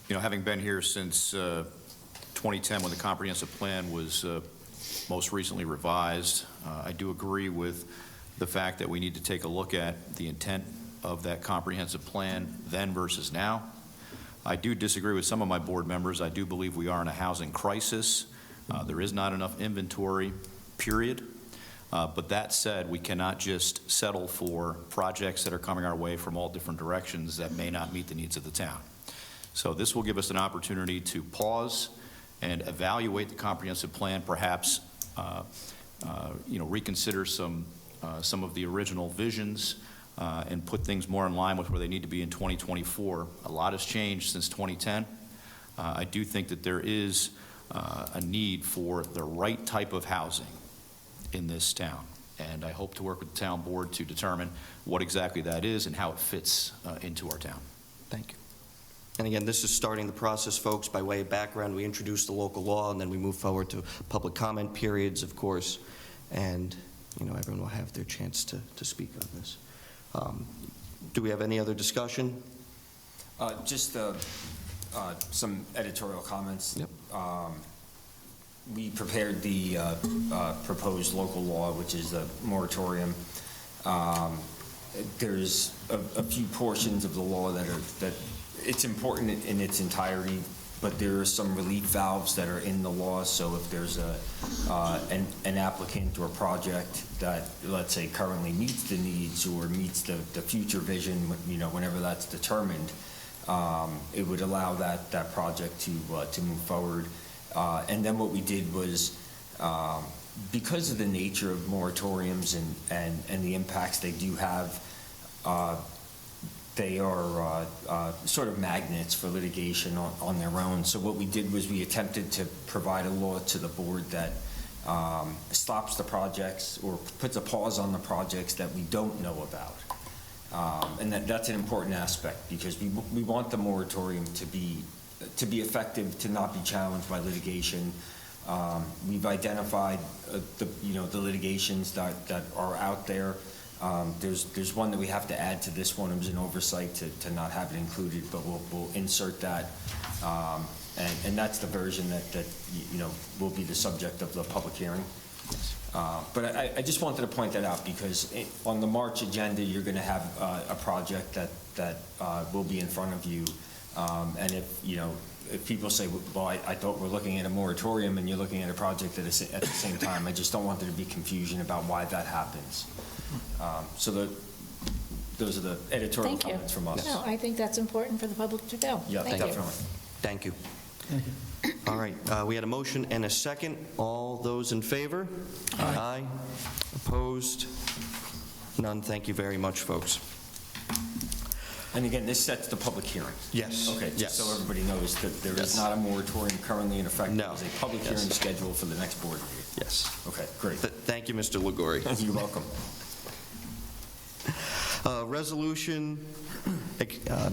having been here since 2010, when the comprehensive plan was most recently revised, I do agree with the fact that we need to take a look at the intent of that comprehensive plan then versus now. I do disagree with some of my board members. I do believe we are in a housing crisis. There is not enough inventory, period. But that said, we cannot just settle for projects that are coming our way from all different directions that may not meet the needs of the town. So this will give us an opportunity to pause and evaluate the comprehensive plan, perhaps reconsider some of the original visions, and put things more in line with where they need to be in 2024. A lot has changed since 2010. I do think that there is a need for the right type of housing in this town, and I hope to work with the town board to determine what exactly that is and how it fits into our town. Thank you. And again, this is starting the process, folks. By way of background, we introduce the local law, and then we move forward to public comment periods, of course, and, you know, everyone will have their chance to speak on this. Do we have any other discussion? Just some editorial comments. Yep. We prepared the proposed local law, which is the moratorium. There's a few portions of the law that it's important in its entirety, but there are some relief valves that are in the law. So if there's an applicant or project that, let's say, currently meets the needs or meets the future vision, you know, whenever that's determined, it would allow that project to move forward. And then what we did was, because of the nature of moratoriums and the impacts they do have, they are sort of magnets for litigation on their own. So what we did was we attempted to provide a law to the board that stops the projects or puts a pause on the projects that we don't know about. And that's an important aspect, because we want the moratorium to be effective, to not be challenged by litigation. We've identified the litigations that are out there. There's one that we have to add to this one. It was an oversight to not have it included, but we'll insert that. And that's the version that will be the subject of the public hearing. But I just wanted to point that out, because on the March agenda, you're going to have a project that will be in front of you. And if people say, well, I thought we're looking at a moratorium and you're looking at a project at the same time, I just don't want there to be confusion about why that happens. So those are the editorial comments from us. No, I think that's important for the public to know. Yeah, definitely. Thank you. Thank you. All right, we had a motion and a second. All those in favor? Aye. Opposed? None. Thank you very much, folks. And again, this sets the public hearing. Yes. Okay, just Yes. so everybody knows that there Yes. is not a moratorium currently in effect. No. There's a public Yes. hearing scheduled for the next board meeting. Yes. Okay, great. Thank you, Mr. Liguri. You're welcome. Resolution,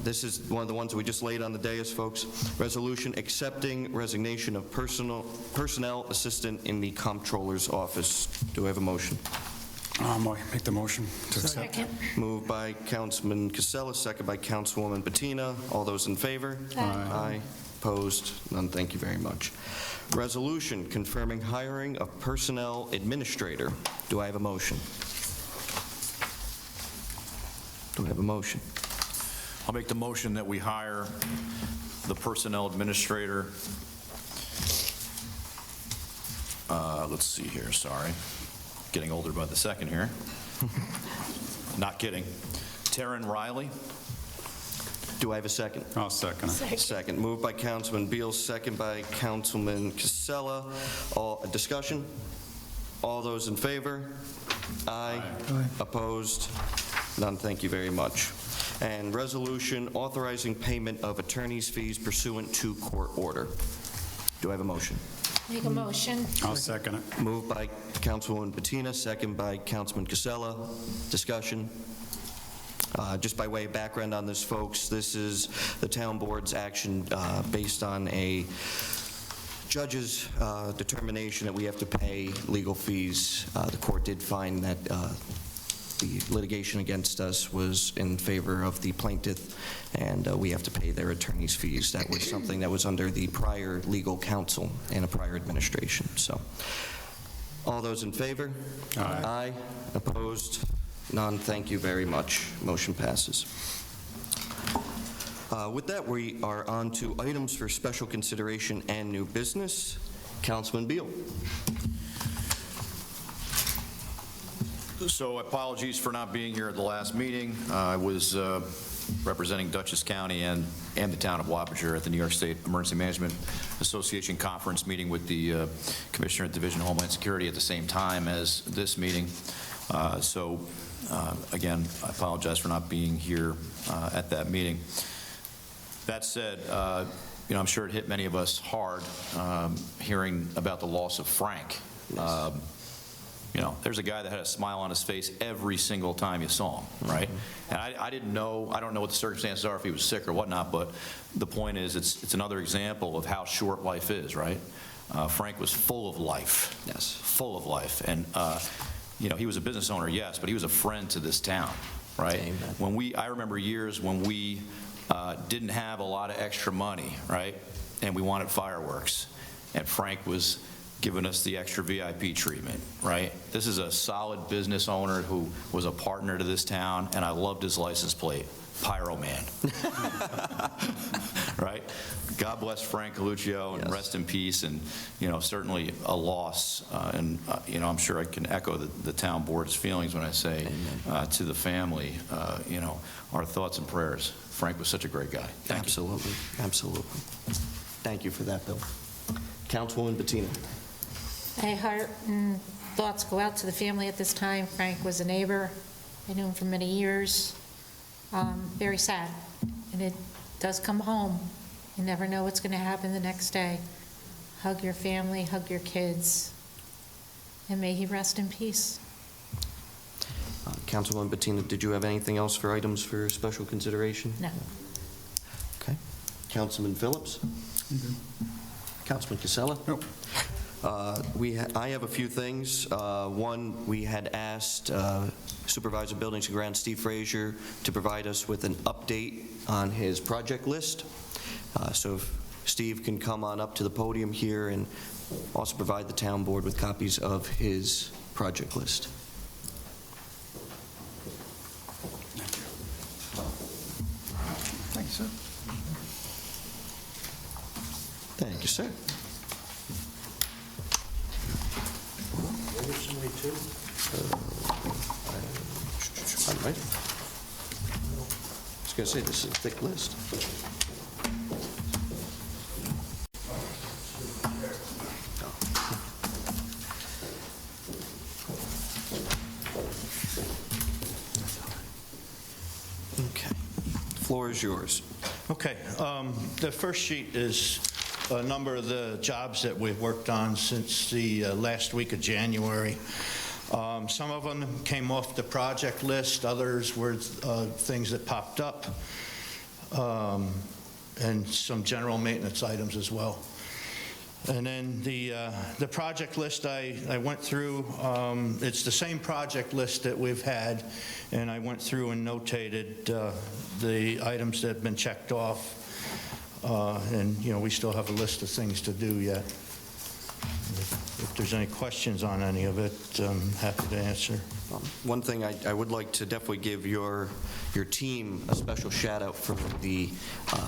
this is one of the ones that we just laid on the dais, folks. Resolution accepting resignation of personnel assistant in the comptroller's office. Do I have a motion? I'll make the motion to accept. Second. Moved by Councilman Casella, second by Councilwoman Bettina. All those in favor? Aye. Opposed? None. Thank you very much. Resolution confirming hiring of personnel administrator. Do I have a motion? Do I have a motion? I'll make the motion that we hire the personnel administrator. Let's see here, sorry. Getting older by the second here. Not kidding. Taryn Riley. Do I have a second? I'll second it. Second. Moved by Councilman Beal, second by Councilman Casella. All discussion? All those in favor? Aye. Aye. Opposed? None. Thank you very much. And resolution authorizing payment of attorney's fees pursuant to court order. Do I have a motion? Make a motion. I'll second it. Moved by Councilwoman Bettina, second by Councilman Casella. Discussion? Just by way of background on this, folks, this is the town board's action based on a judge's determination that we have to pay legal fees. The court did find that the litigation against us was in favor of the plaintiff, and we have to pay their attorney's fees. That was something that was under the prior legal counsel and a prior administration. So, all those in favor? Aye. Aye. Opposed? None. Thank you very much. Motion passes. With that, we are on to items for special consideration and new business. Councilman Beal. So apologies for not being here at the last meeting. I was representing Dutchess County and the town of Wappinger at the New York State Emergency Management Association conference, meeting with the Commissioner at Division of Homeland Security at the same time as this meeting. Again, I apologize for not being here at that meeting. That said, I'm sure it hit many of us hard hearing about the loss of Frank. There's a guy that had a smile on his face every single time you saw him, right? And I don't know what the circumstances are, if he was sick or whatnot, but the point is, it's another example of how short life is, right? Frank was full of life. Yes. Full of life. And, he was a business owner, yes, but he was a friend to this town, right? Amen. I remember years when we didn't have a lot of extra money, right? And we wanted fireworks. And Frank was giving us the extra VIP treatment, right? This is a solid business owner who was a partner to this town, and I loved his license plate, Pyro Man. Right? God bless Frank Coluccio, and Yes. rest in peace, and, certainly a loss. I'm sure I can echo the town board's feelings when I say to the family, our thoughts and prayers. Frank was such a great guy. Thank you. Absolutely, absolutely. Thank you for that, Bill. Councilwoman Bettina. My heart and thoughts go out to the family at this time. Frank was a neighbor. I knew him for many years. Very sad. And it does come home. You never know what's going to happen the next day. Hug your family, hug your kids, and may he rest in peace. Councilwoman Bettina, did you have anything else for items for special consideration? No. Okay. Councilman Phillips? Councilman Casella? Nope. I have a few things. One, we had asked Supervisor Buildings and Grounds Steve Frazier to provide us with an update on his project list. So if Steve can come on up to the podium here and also provide the town board with copies of his project list. Thank you, sir. Thank you, sir. All right. I was going to say, this is a thick list. Okay. The floor is yours. Okay, the first sheet is a number of the jobs that we've worked on since the last week of January. Some of them came off the project list, others were things that popped up, and some general maintenance items as well. And then the project list I went through, it's the same project list that we've had, and I went through and notated the items that have been checked off, and we still have a list of things to do yet. If there's any questions on any of it, I'm happy to answer. One thing I would like to definitely give your team a special shout out for the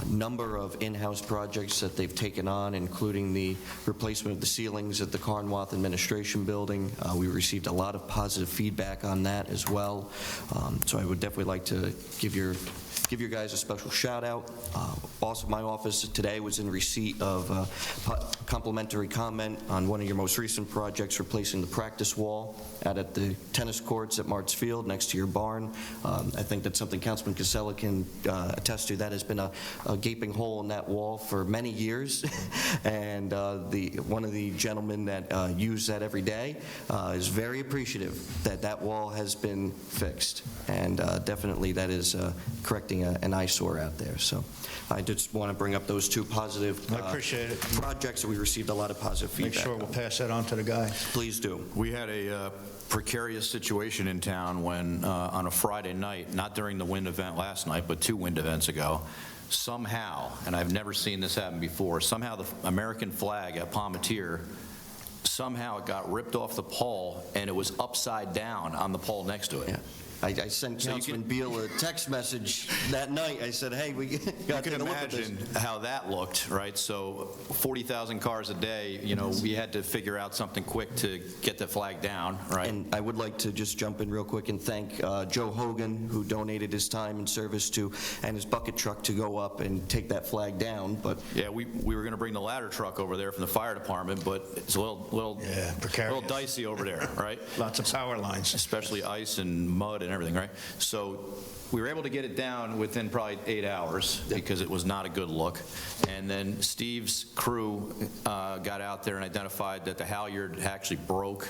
number of in-house projects that they've taken on, including the replacement of the ceilings at the Carnwath Administration Building. We received a lot of positive feedback on that as well. So I would definitely like to give your guys a special shout out. Also, my office today was in receipt of a complimentary comment on one of your most recent projects, replacing the practice wall out at the tennis courts at Martz Field next to your barn. I think that's something Councilman Casella can attest to. That has been a gaping hole in that wall for many years, and one of the gentlemen that use that every day is very appreciative that that wall has been fixed, and definitely that is correcting an eyesore out there. So I just want to bring up those two positive I appreciate it. projects that we received a lot of positive feedback. Make sure we'll pass that on to the guys. Please do. We had a precarious situation in town when, on a Friday night, not during the wind event last night, but 2 wind events ago, somehow, and I've never seen this happen before, somehow the American flag at Palmatier, somehow it got ripped off the pole and it was upside down on the pole next to it. Yeah. I sent Councilman Beal a text message that night. I said, hey, we got to take a look at this. You can imagine how that looked, right? So 40,000 cars a day, we had to figure out something quick to get the flag down, right? And I would like to just jump in real quick and thank Joe Hogan, who donated his time and service and his bucket truck to go up and take that flag down. But yeah, we were going to bring the ladder truck over there from the fire department, but it's a little precarious. dicey over there, right? Lots of power lines. Especially ice and mud and and everything, right? So we were able to get it down within probably 8 hours because it was not a good look. And then Steve's crew got out there and identified that the halyard actually broke.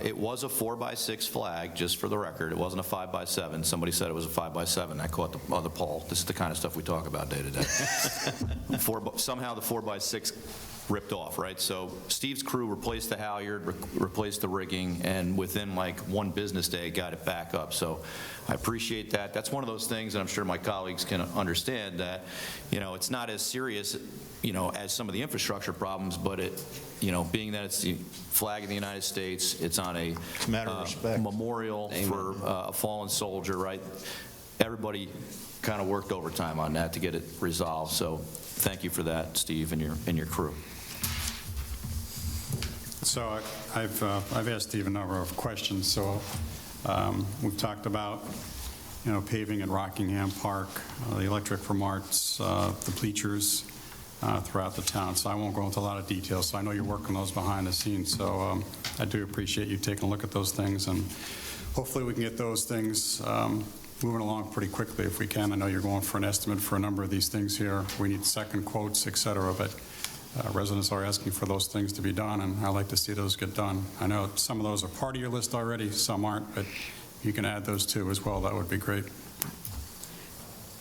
It was a 4x6 flag, just for the record. It wasn't a 5x7. Somebody said it was a 5x7. I caught the other pole. This is the kind of stuff we talk about day to day. Somehow the 4x6 ripped off, right? So Steve's crew replaced the halyard, replaced the rigging, and within like one business day, got it back up. So I appreciate that. That's one of those things, and I'm sure my colleagues can understand that, it's not as serious, as some of the infrastructure problems, but it, being that it's the flag of the United States, it's on a matter of respect. Memorial for a fallen soldier, right? Everybody kind of worked overtime on that to get it resolved. So thank you for that, Steve, and your crew. So I've asked Steve a number of questions. So we've talked about, paving at Rockingham Park, the electric from Arts, the bleachers throughout the town. So I won't go into a lot of details. So I know you're working those behind the scenes. So I do appreciate you taking a look at those things, and hopefully we can get those things moving along pretty quickly if we can. I know you're going for an estimate for a number of these things here. We need second quotes, et cetera, but residents are asking for those things to be done, and I'd like to see those get done. I know some of those are part of your list already, some aren't, but you can add those too as well. That would be great.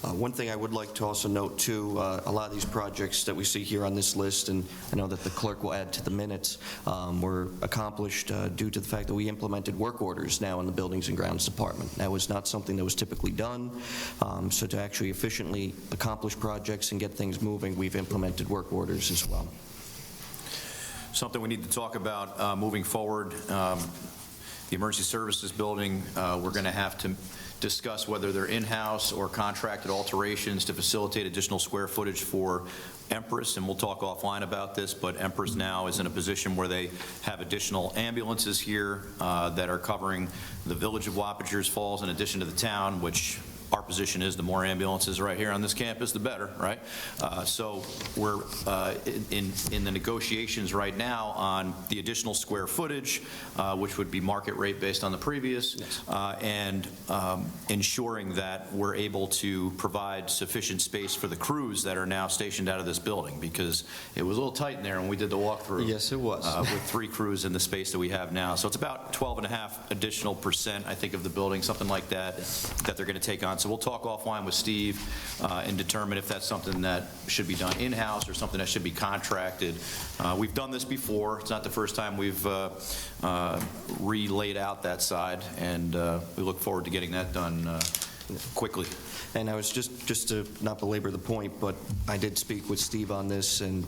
One thing I would like to also note, too, a lot of these projects that we see here on this list, and I know that the clerk will add to the minutes, were accomplished due to the fact that we implemented work orders now in the Buildings and Grounds Department. That was not something that was typically done. So to actually efficiently accomplish projects and get things moving, we've implemented work orders as well. Something we need to talk about moving forward, the Emergency Services Building, we're going to have to discuss whether they're in-house or contracted alterations to facilitate additional square footage for Empress, and we'll talk offline about this, but Empress now is in a position where they have additional ambulances here that are covering the village of Wappingers Falls in addition to the town, which our position is the more ambulances right here on this campus, the better, right? So we're in the negotiations right now on the additional square footage, which would be market rate based on the previous, yes. And ensuring that we're able to provide sufficient space for the crews that are now stationed out of this building, because it was a little tight in there when we did the walkthrough. Yes, it was. With 3 crews in the space that we have now. So it's about 12.5% additional, I think, of the building, something like that, that they're going to take on. So we'll talk offline with Steve and determine if that's something that should be done in-house or something that should be contracted. We've done this before. It's not the first time we've re-laid out that side, and we look forward to getting that done quickly. And I was just to not belabor the point, but I did speak with Steve on this, and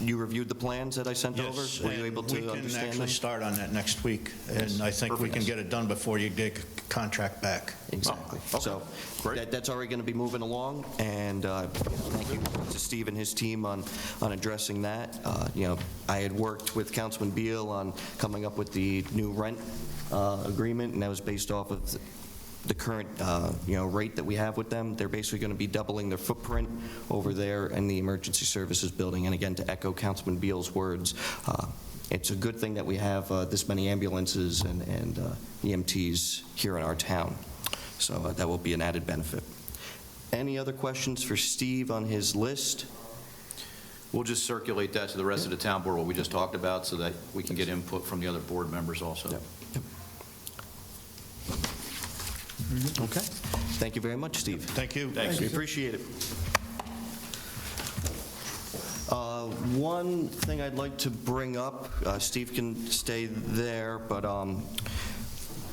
you reviewed the plans that I sent over? Were you able to understand them? We can actually start on that next week, and I think we can get it done before you get a contract back. Exactly. Oh, okay. So that's already going to be moving along, and thank you to Steve and his team on addressing that. I had worked with Councilman Beal on coming up with the new rent agreement, and that was based off of the current rate that we have with them. They're basically going to be doubling their footprint over there in the Emergency Services Building. And again, to echo Councilman Beal's words, it's a good thing that we have this many ambulances and EMTs here in our town. So that will be an added benefit. Any other questions for Steve on his list? We'll just circulate that to the rest of the town board, what we just talked about, so that we can get input from the other board members also. Yep. Okay. Thank you very much, Steve. Thank you. Thanks. We appreciate it. One thing I'd like to bring up, Steve can stay there, but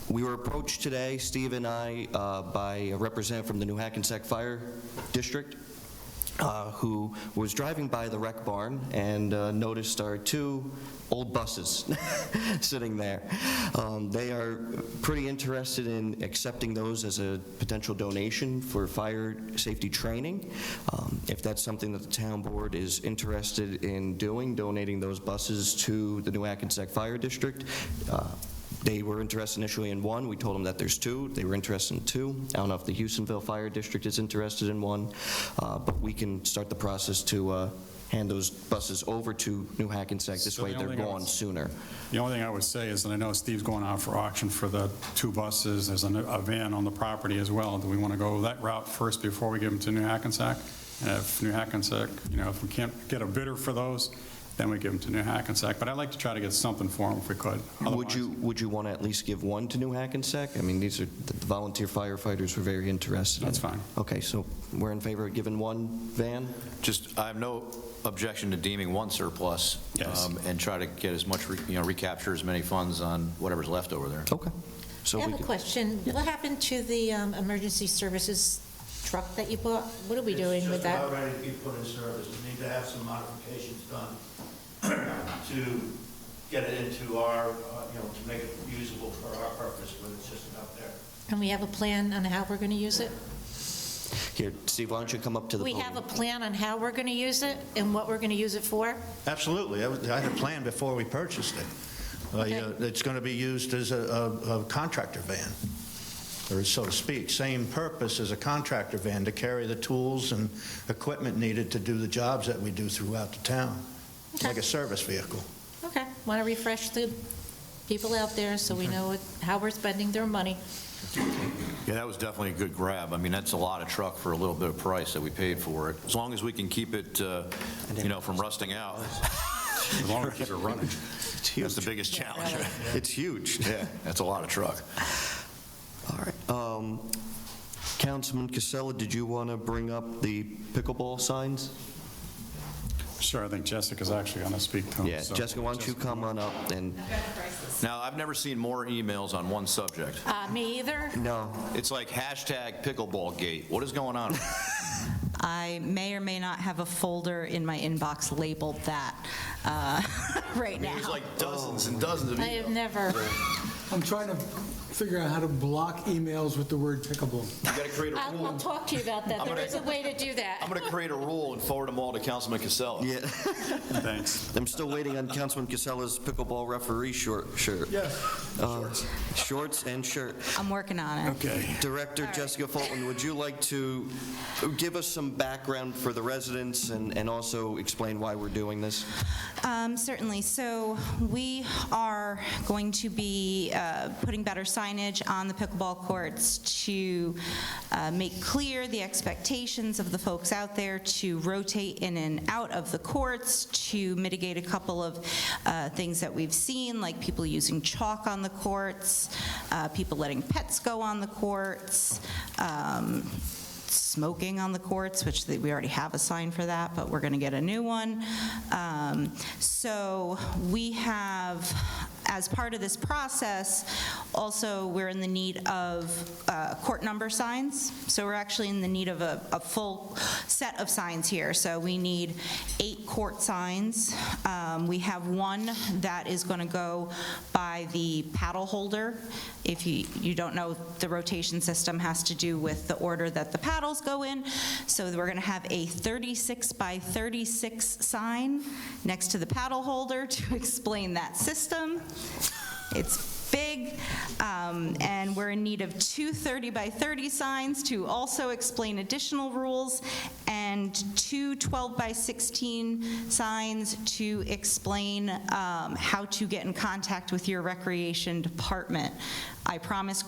we were approached today, Steve and I, by a representative from the New Hackensack Fire District, who was driving by the rec barn and noticed our 2 old buses sitting there. They are pretty interested in accepting those as a potential donation for fire safety training. If that's something that the town board is interested in doing, donating those buses to the New Hackensack Fire District. They were interested initially in 1. We told them that there's 2. They were interested in 2. I don't know if the Houstonville Fire District is interested in 1, but we can start the process to hand those buses over to New Hackensack. This So way the they're only thing I gone was- sooner. The only thing I would say is that I know Steve's going out for auction for the 2 buses. There's a van on the property as well. Do we want to go that route first before we give them to New Hackensack? And if New Hackensack, if we can't get a bidder for those, then we give them to New Hackensack. But I'd like to try to get something for them if we could. Would you want to at least give one to New Hackensack? I mean, the volunteer firefighters were very interested. That's fine. Okay, so we're in favor of giving one van? I have no objection to deeming one surplus. Yes. And try to get as much, recapture as many funds on whatever's left over there. Okay. So I we have a could- question. What happened to the emergency services truck that you bought? What are we doing with that? It's just about ready to be put in service. We need to have some modifications done to get it into our, to make it usable for our purpose with the system out there. And we have a plan on how we're going to use it? Here, Steve, why don't you come up to the We podium? have a plan on how we're going to use it and what we're going to use it for? Absolutely. I had a plan before we purchased it. Okay. It's going to be used as a contractor van, or so to speak. Same purpose as a contractor van, to carry the tools and equipment needed to do the jobs that we do throughout the town, like a service vehicle. Okay. Want to refresh the people out there so we know how we're spending their money. Yeah, that was definitely a good grab. I mean, that's a lot of truck for a little bit of price that we paid for it. As long as we can keep it, from rusting out. As long as we keep it running. That's the biggest challenge. It's huge. Yeah, that's a lot of truck. All right. Councilman Casella, did you want to bring up the pickleball signs? Sure, I think Jessica's actually going to speak to them. Yeah, so- Jessica, why don't you come on up and, Now, I've never seen more emails on one subject. Me either. no, It's like hashtag pickleball gate. What is going on? I may or may not have a folder in my inbox labeled that right now. There's like dozens and dozens of I have never. I'm trying to figure out how to block emails with the word pickleball. You got to create a I'll rule. talk to you about that. There is a way to do that. I'm going to create a rule and forward them all to Councilman Casella. yeah. Thanks. I'm still waiting on Councilman Casella's pickleball referee shirt. Shorts and shirt. I'm working on it. Okay. Director Jessica Fulton, would you like to give us some background for the residents and also explain why we're doing this? Certainly. So we are going to be putting better signage on the pickleball courts to make clear the expectations of the folks out there, to rotate in and out of the courts, to mitigate a couple of things that we've seen, like people using chalk on the courts, people letting pets go on the courts, smoking on the courts, which we already have a sign for that, but we're going to get a new one. So we have, as part of this process, also we're in the need of court number signs. So we're actually in the need of a full set of signs here. So we need 8 court signs. We have one that is going to go by the paddle holder. If you don't know, the rotation system has to do with the order that the paddles go in. So we're going to have a 36 by 36 sign next to the paddle holder to explain that system. It's big, and we're in need of 2 30 by 30 signs to also explain additional rules, and 2 12 by 16 signs to explain how to get in contact with your recreation department. I promise,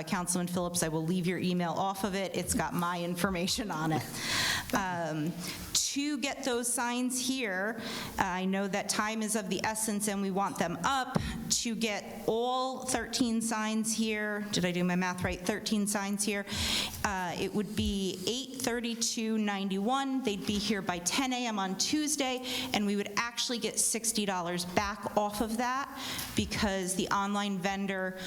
Councilman Phillips, I will leave your email off of it. It's got my information on it. To get those signs here, I know that time is of the essence and we want them up. To get all 13 signs here, did I do my math right? 13 signs here. It would be $832.91. They'd be here by 10 a.m. on Tuesday, and we would actually get $60 back off of that because the online vendor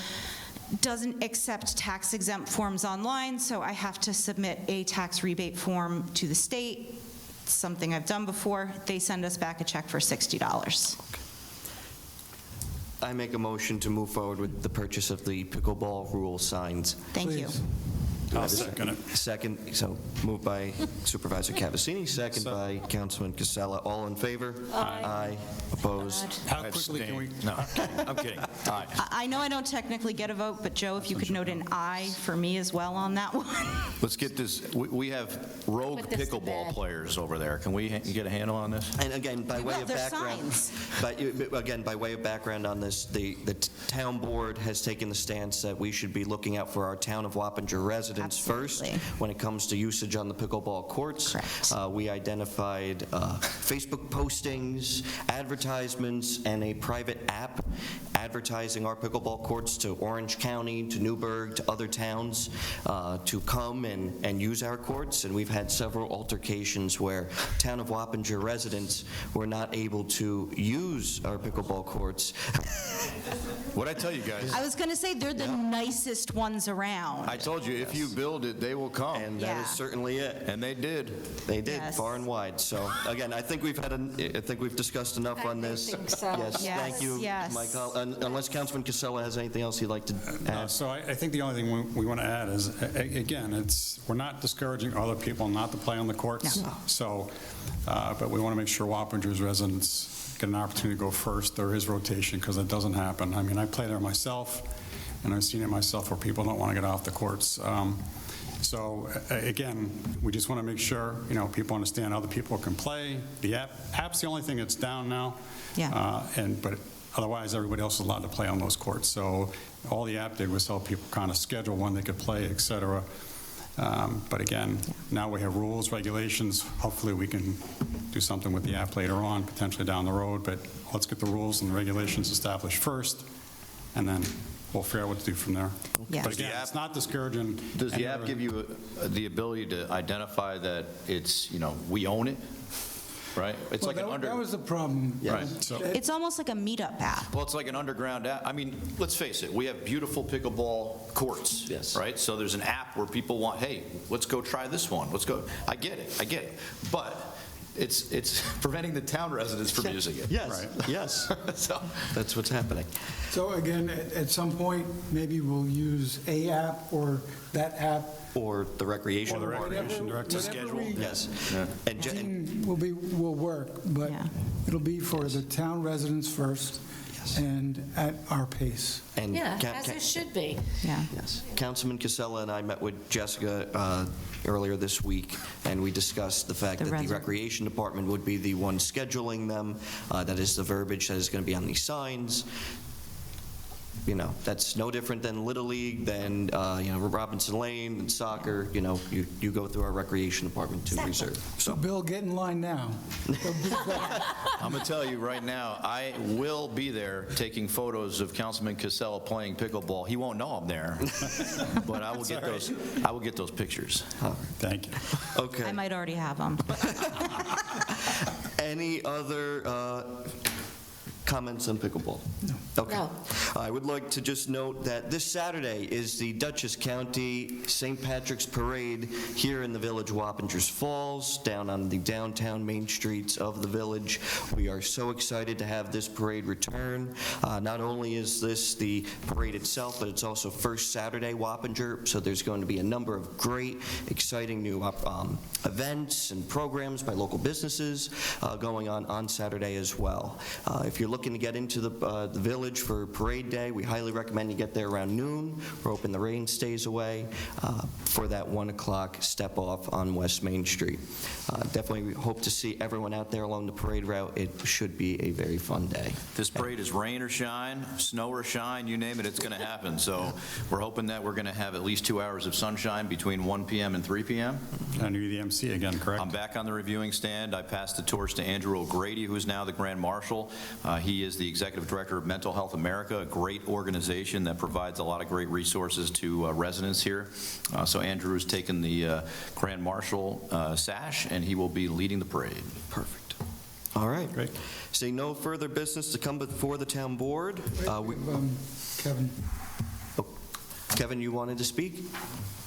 doesn't accept tax-exempt forms online, so I have to submit a tax rebate form to the state. It's something I've done before. They send us back a check for $60. I make a motion to move forward with the purchase of the pickleball rule signs. Thank you. Please. Do I I'll have a second it. Second, so moved by Supervisor Cavazzini, second by Councilman Casella. All in favor? Aye. Opposed? How quickly can we? No, I'm kidding. Aye. I know I don't technically get a vote, but Joe, if you could note an aye for me as well on that one. Let's get this, we have rogue Put this to pickleball bed. players over there. Can we get a handle on this? And again, by way Well, of there's background, signs. again, by way of background on this, the town board has taken the stance that we should be looking out for our town of Wappinger residents first Absolutely. when it comes to usage on the pickleball courts. Correct. We identified Facebook postings, advertisements, and a private app advertising our pickleball courts to Orange County, to Newburgh, to other towns to come and use our courts. And we've had several altercations where town of Wappinger residents were not able to use our pickleball courts. What'd I tell you guys? I was going to say, they're the nicest ones around. I told you, if you build it, they will come. And that is Yeah. certainly it. And they did. They did, Yes. far and wide. So again, I think we've discussed enough on this. think so. Yes, Yes, thank you, yes. Michael. Unless Councilman Casella has anything else he'd like to No, add. so I think the only thing we want to add is, again, we're not discouraging other people not to play on the courts. No. So, but we want to make sure Wappinger's residents get an opportunity to go first. There is rotation, because it doesn't happen. I mean, I play there myself, and I've seen it myself where people don't want to get off the courts. So again, we just want to make sure, people understand other people can play. The app's the only thing that's down now. Yeah. But otherwise, everybody else is allowed to play on those courts. So all the app did was help people kind of schedule when they could play, et cetera. But again, now we have rules, regulations. Hopefully, we can do something with the app later on, potentially down the road. But let's get the rules and regulations established first, and then we'll figure out what to do from there. Yeah. But again, it's not discouraging. Does the app give you the ability to identify that it's, we own it, right? It's Well, like an that was the problem. Right. So It's almost like a meetup app. Well, it's like an underground app. I mean, let's face it, we have beautiful pickleball courts. Yes. Right? So there's an app where people want, hey, let's go try this one. Let's go. I get it. But it's preventing the town residents from using it. Yes, Right. yes. So, That's what's happening. So again, at some point, maybe we'll use a app or that app. Or the recreation. Or the recreation director. Whatever we Yes. And deem will work, but Yeah. it'll be for the town residents first and at our pace. and Yeah, Ca- as Ca- it should be. Yeah. Yes. Councilman Casella and I met with Jessica earlier this week, and we discussed the fact The that the resident. Recreation Department would be the one scheduling them. That is the verbiage that is going to be on these signs. That's no different than Little League, than, Robinson Lane and soccer. You go through our Recreation Department to reserve. So So, Bill, get in line now. I'm going to tell you right now, I will be there taking photos of Councilman Casella playing pickleball. He won't know I'm there, but I will get those. I will get those pictures. thank you. okay. I might already have them. Any other comments on pickleball? No. Okay. No. I would like to just note that this Saturday is the Dutchess County St. Patrick's Parade here in the village of Wappingers Falls, down on the downtown main streets of the village. We are so excited to have this parade return. Not only is this the parade itself, but it's also First Saturday Wappinger, so there's going to be a number of great, exciting new events and programs by local businesses going on Saturday as well. If you're looking to get into the village for Parade Day, we highly recommend you get there around noon. We're hoping the rain stays away for that 1 o'clock step off on West Main Street. Definitely hope to see everyone out there along the parade route. It should be a very fun day. This parade is rain or shine, snow or shine, you name it, it's going to happen. So we're hoping that we're going to have at least 2 hours of sunshine between 1 p.m. and 3 p.m. And you're the MC again, correct? I'm back on the reviewing stand. I passed the torch to Andrew O'Grady, who is now the Grand Marshal. He is the Executive Director of Mental Health America, a great organization that provides a lot of great resources to residents here. So Andrew has taken the Grand Marshal sash, and he will be leading the parade. Perfect. All right. Great. Seeing no further business to come before the town board, Kevin. Kevin, you wanted to speak?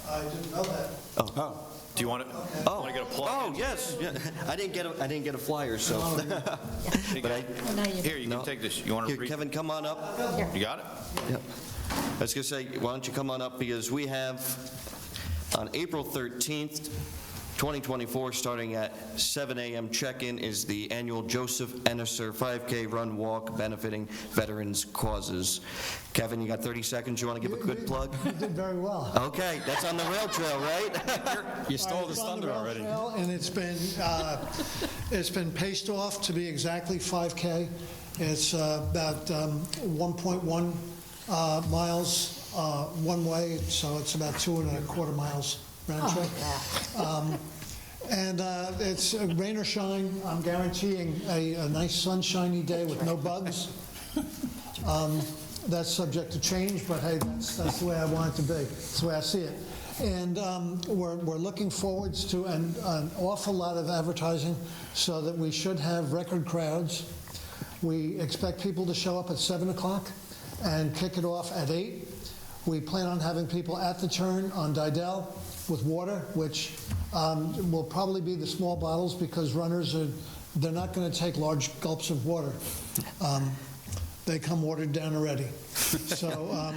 I didn't know that. Oh. Do you want to get a plug? Oh, yes. Yeah. I didn't get a flyer, so. But Here, you can take this. You want to Here, read? Kevin, come on up. You got it? Yep. I was going to say, why don't you come on up, because we have On April 13th, 2024, starting at 7 a.m. check-in is the annual Joseph Ennisser 5K Run Walk benefiting veterans causes. Kevin, you got 30 seconds. You want to give a good plug? You did very well. Okay, that's on the rail trail, right? You stole the It's on the thunder rail already. trail, And it's been paced off to be exactly 5K. It's about 1.1 miles one way, so it's about 2.25 miles round trip. And it's rain or shine. I'm guaranteeing a nice sunshiny day with no bugs. That's subject to change, but hey, that's the way I want it to be. That's the way I see it. And we're looking forward to an awful lot of advertising so that we should have record crowds. We expect people to show up at 7 o'clock and kick it off at 8. We plan on having people at the turn on Didell with water, which will probably be the small bottles because runners they're not going to take large gulps of water. They come watered down already. So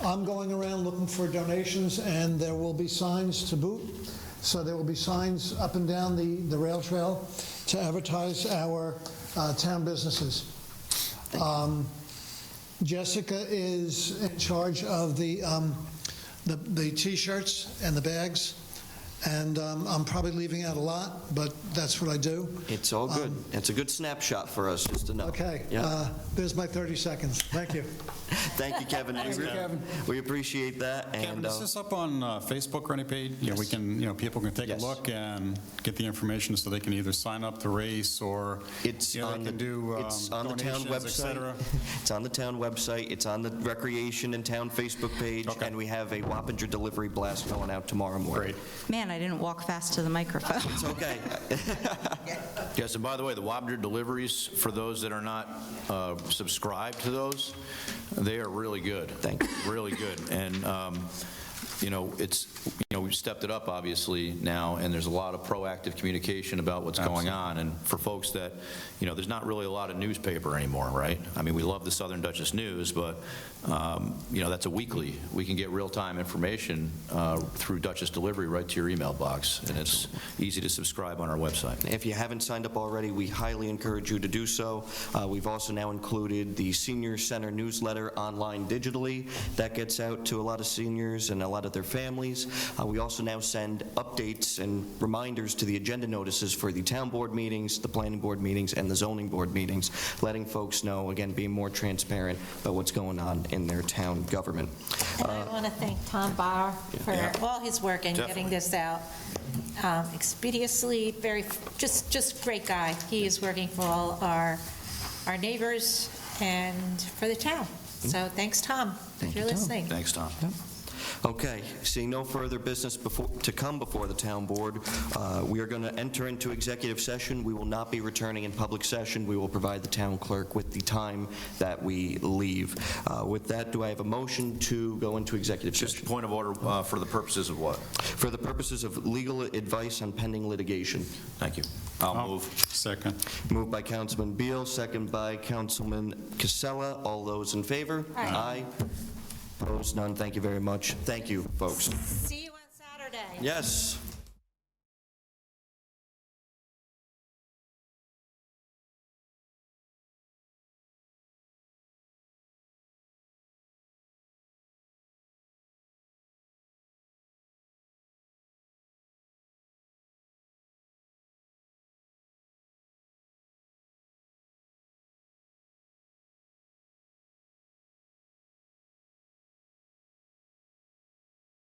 I'm going around looking for donations, and there will be signs to boot. So there will be signs up and down the rail trail to advertise our town businesses. Jessica is in charge of the T-shirts and the bags, and I'm probably leaving out a lot, but that's what I do. It's all good. It's a good snapshot for us just to know. Okay, Yeah. there's my 30 seconds. Thank you. Thank you, Kevin. We appreciate that. Kevin, And is this up on Facebook or any page? Yes. We can, people can take Yes. a look and get the information so they can either sign up the race or It's they on can do it's on the town donations, et website. cetera. It's on the town website. It's on the Recreation and Town Facebook page. Okay. And we have a Wappinger delivery blast going out tomorrow morning. Great. Man, I didn't walk fast to the microphone. It's okay. Yes, and by the way, the Wappinger deliveries, for those that are not subscribed to those, they are really good. Thank you. Really good. And, we've stepped it up, obviously, now, and there's a lot of proactive communication about what's going on. And for folks that, there's not really a lot of newspaper anymore, right? I mean, we love the Southern Dutchess News, but, that's a weekly. We can get real-time information through Dutchess Delivery right to your email box, and it's easy to subscribe on our website. If you haven't signed up already, we highly encourage you to do so. We've also now included the Senior Center newsletter online digitally. That gets out to a lot of seniors and a lot of their families. We also now send updates and reminders to the agenda notices for the town board meetings, the planning board meetings, and the zoning board meetings, letting folks know, again, being more transparent about what's going on in their town government. And I want to thank Tom Bauer for all his work in getting this out expeditiously. Just great guy. He is working for all our neighbors and for the town. So thanks, Tom, if you're listening. Thanks, Tom. Okay, seeing no further business to come before the town board, we are going to enter into executive session. We will not be returning in public session. We will provide the town clerk with the time that we leave. With that, do I have a motion to go into executive session? Just a point of order for the purposes of what? For the purposes of legal advice on pending litigation. Thank you. I'll move. Second. Moved by Councilman Beal, second by Councilman Casella. All those in favor? Aye. Opposed? None. Thank you very much. Thank you, folks. See you on Saturday. Yes.